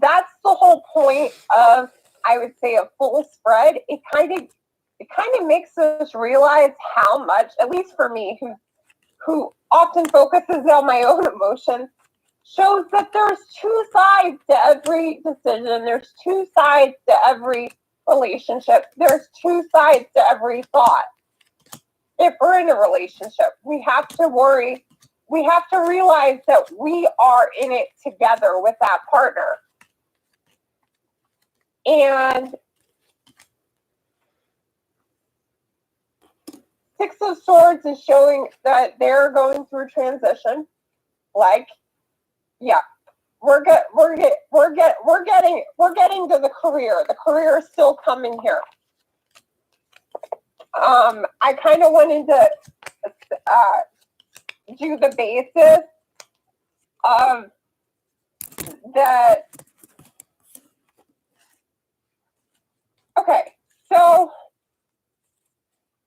That's the whole point of, I would say, a full spread. It kind of makes us realize how much, at least for me, who often focuses on my own emotions, shows that there's two sides to every decision. There's two sides to every relationship. There's two sides to every thought. If we're in a relationship, we have to worry. We have to realize that we are in it together with that partner. And Six of Swords is showing that they're going through transition. Like, yeah, we're getting to the career. The career is still coming here. I kind of wanted to do the basis of that. Okay, so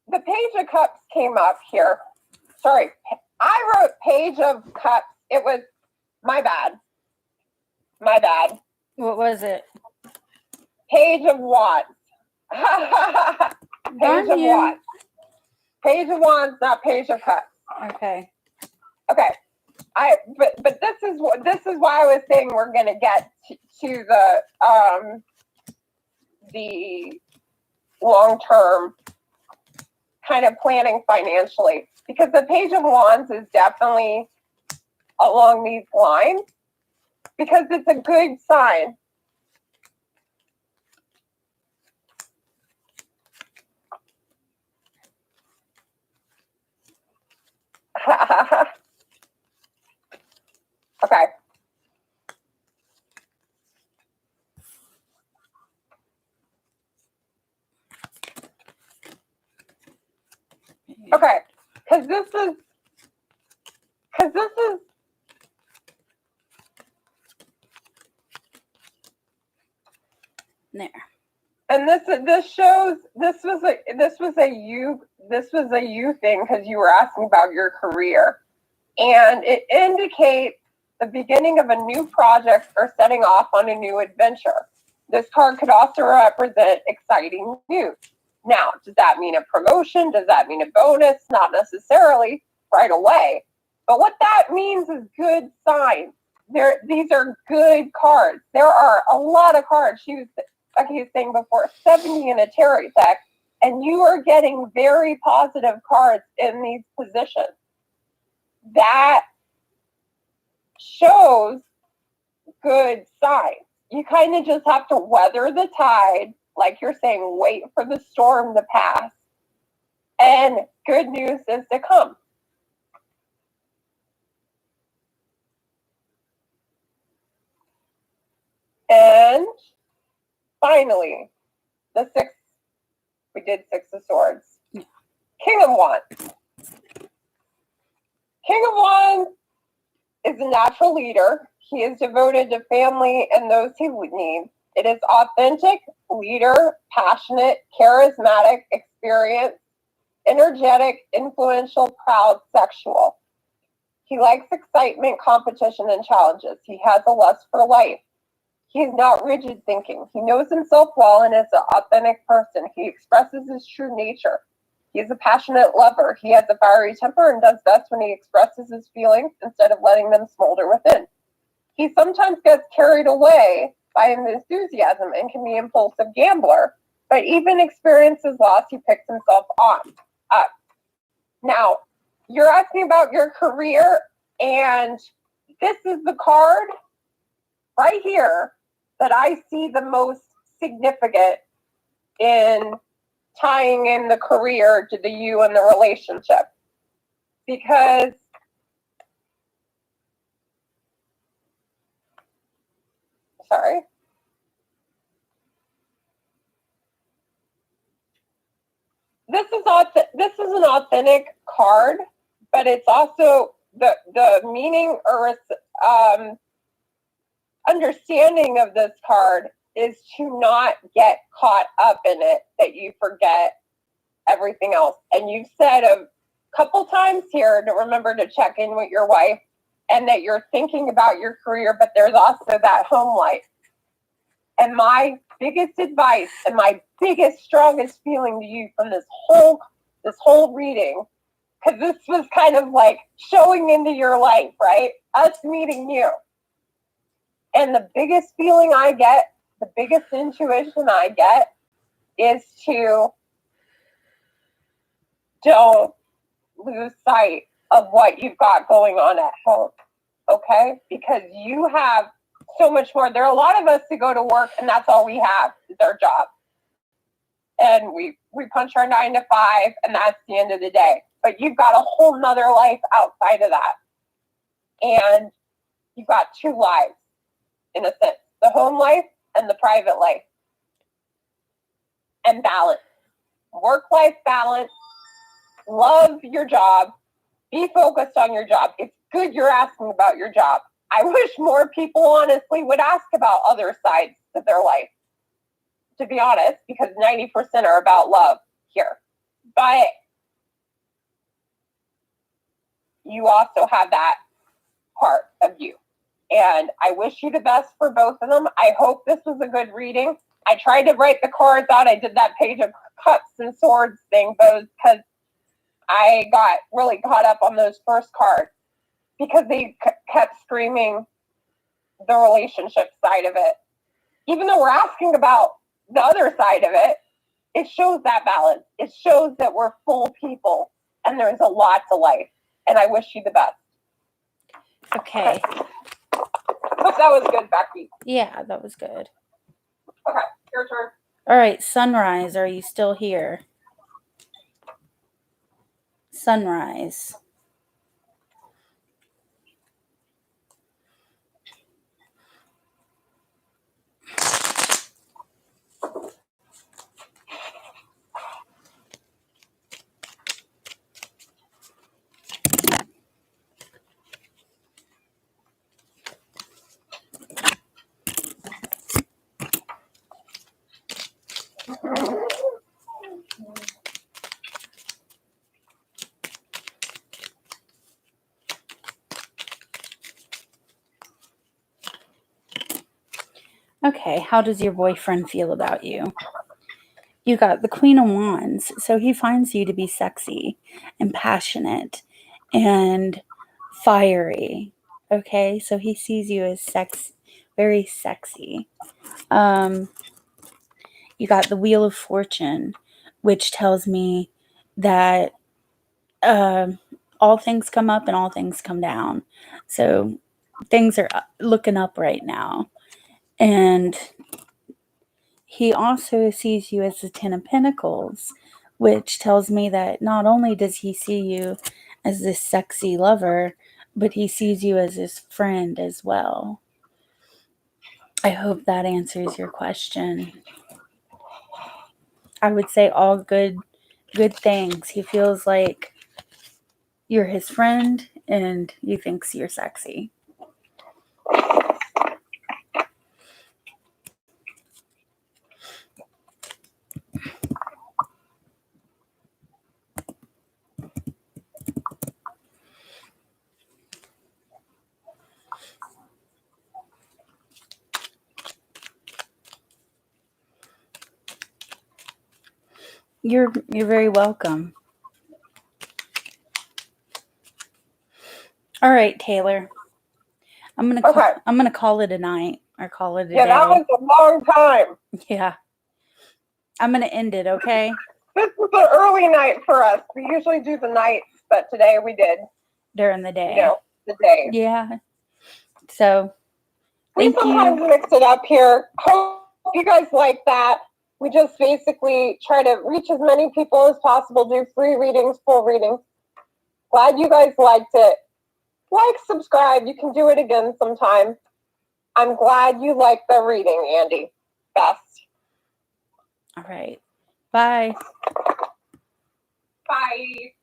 the Page of Cups came up here. Sorry, I wrote Page of Cups. It was my bad. My bad. What was it? Page of Wands. Page of Wands. Page of Wands, not Page of Cups. Okay. Okay. But this is why I was saying we're gonna get to the long-term kind of planning financially, because the Page of Wands is definitely along these lines, because it's a good sign. Okay. Okay. Because this is There. and this shows this was a you thing because you were asking about your career, and it indicates the beginning of a new project or setting off on a new adventure. This card could also represent exciting news. Now, does that mean a promotion? Does that mean a bonus? Not necessarily right away. But what that means is good signs. These are good cards. There are a lot of cards. Like he was saying before, 70 in a tarot deck, and you are getting very positive cards in these positions. That shows good signs. You kind of just have to weather the tide, like you're saying, wait for the storm to pass, and good news is to come. And finally, we did Six of Swords. King of Wands. King of Wands is a natural leader. He is devoted to family and those he needs. It is authentic, leader, passionate, charismatic, experienced, energetic, influential, proud, sexual. He likes excitement, competition, and challenges. He has a lust for life. He is not rigid thinking. He knows himself well and is an authentic person. He expresses his true nature. He is a passionate lover. He has a fiery temper and does best when he expresses his feelings instead of letting them smolder within. He sometimes gets carried away by his enthusiasm and can be an impulsive gambler, but even experiences loss, he picks himself up. Now, you're asking about your career, and this is the card right here that I see the most significant in tying in the career to the you and the relationship. Because this is an authentic card, but it's also the meaning or understanding of this card is to not get caught up in it, that you forget everything else. And you've said a couple times here to remember to check in with your wife, and that you're thinking about your career, but there's also that home life. And my biggest advice and my biggest, strongest feeling to you from this whole reading, because this was kind of like showing into your life, right? Us meeting you. And the biggest feeling I get, the biggest intuition I get is to don't lose sight of what you've got going on at home, okay? Because you have so much more. There are a lot of us who go to work and that's all we have is our job. And we punch our 9 to 5 and that's the end of the day. But you've got a whole nother life outside of that. And you've got two lives, in a sense, the home life and the private life. And balance, work-life balance, love your job, be focused on your job. It's good you're asking about your job. I wish more people honestly would ask about other sides of their life, to be honest, because 90% are about love here. But you also have that part of you. And I wish you the best for both of them. I hope this was a good reading. I tried to write the cards out. I did that Page of Cups and Swords thing, but because I got really caught up on those first cards because they kept screaming the relationship side of it. Even though we're asking about the other side of it, it shows that balance. It shows that we're full people and there's a lot to life. And I wish you the best. Okay. Hope that was good, Becky. Yeah, that was good. Okay, your turn. All right, Sunrise, are you still here? Sunrise. Okay, how does your boyfriend feel about you? You got the Queen of Wands, so he finds you to be sexy and passionate and fiery. Okay, so he sees you as very sexy. You got the Wheel of Fortune, which tells me that all things come up and all things come down. So things are looking up right now. And he also sees you as the Ten of Pentacles, which tells me that not only does he see you as this sexy lover, but he sees you as his friend as well. I hope that answers your question. I would say all good things. He feels like you're his friend and he thinks you're sexy. You're very welcome. All right, Taylor. I'm gonna call it a night or call it a day. That was a long time. Yeah. I'm gonna end it, okay? This was an early night for us. We usually do the nights, but today we did During the day. The day. Yeah. So we sometimes mix it up here. Hope you guys like that. We just basically try to reach as many people as possible, do free readings, full readings. Glad you guys liked it. Like, subscribe. You can do it again sometime. I'm glad you liked the reading, Andy. Best. All right. Bye. Bye.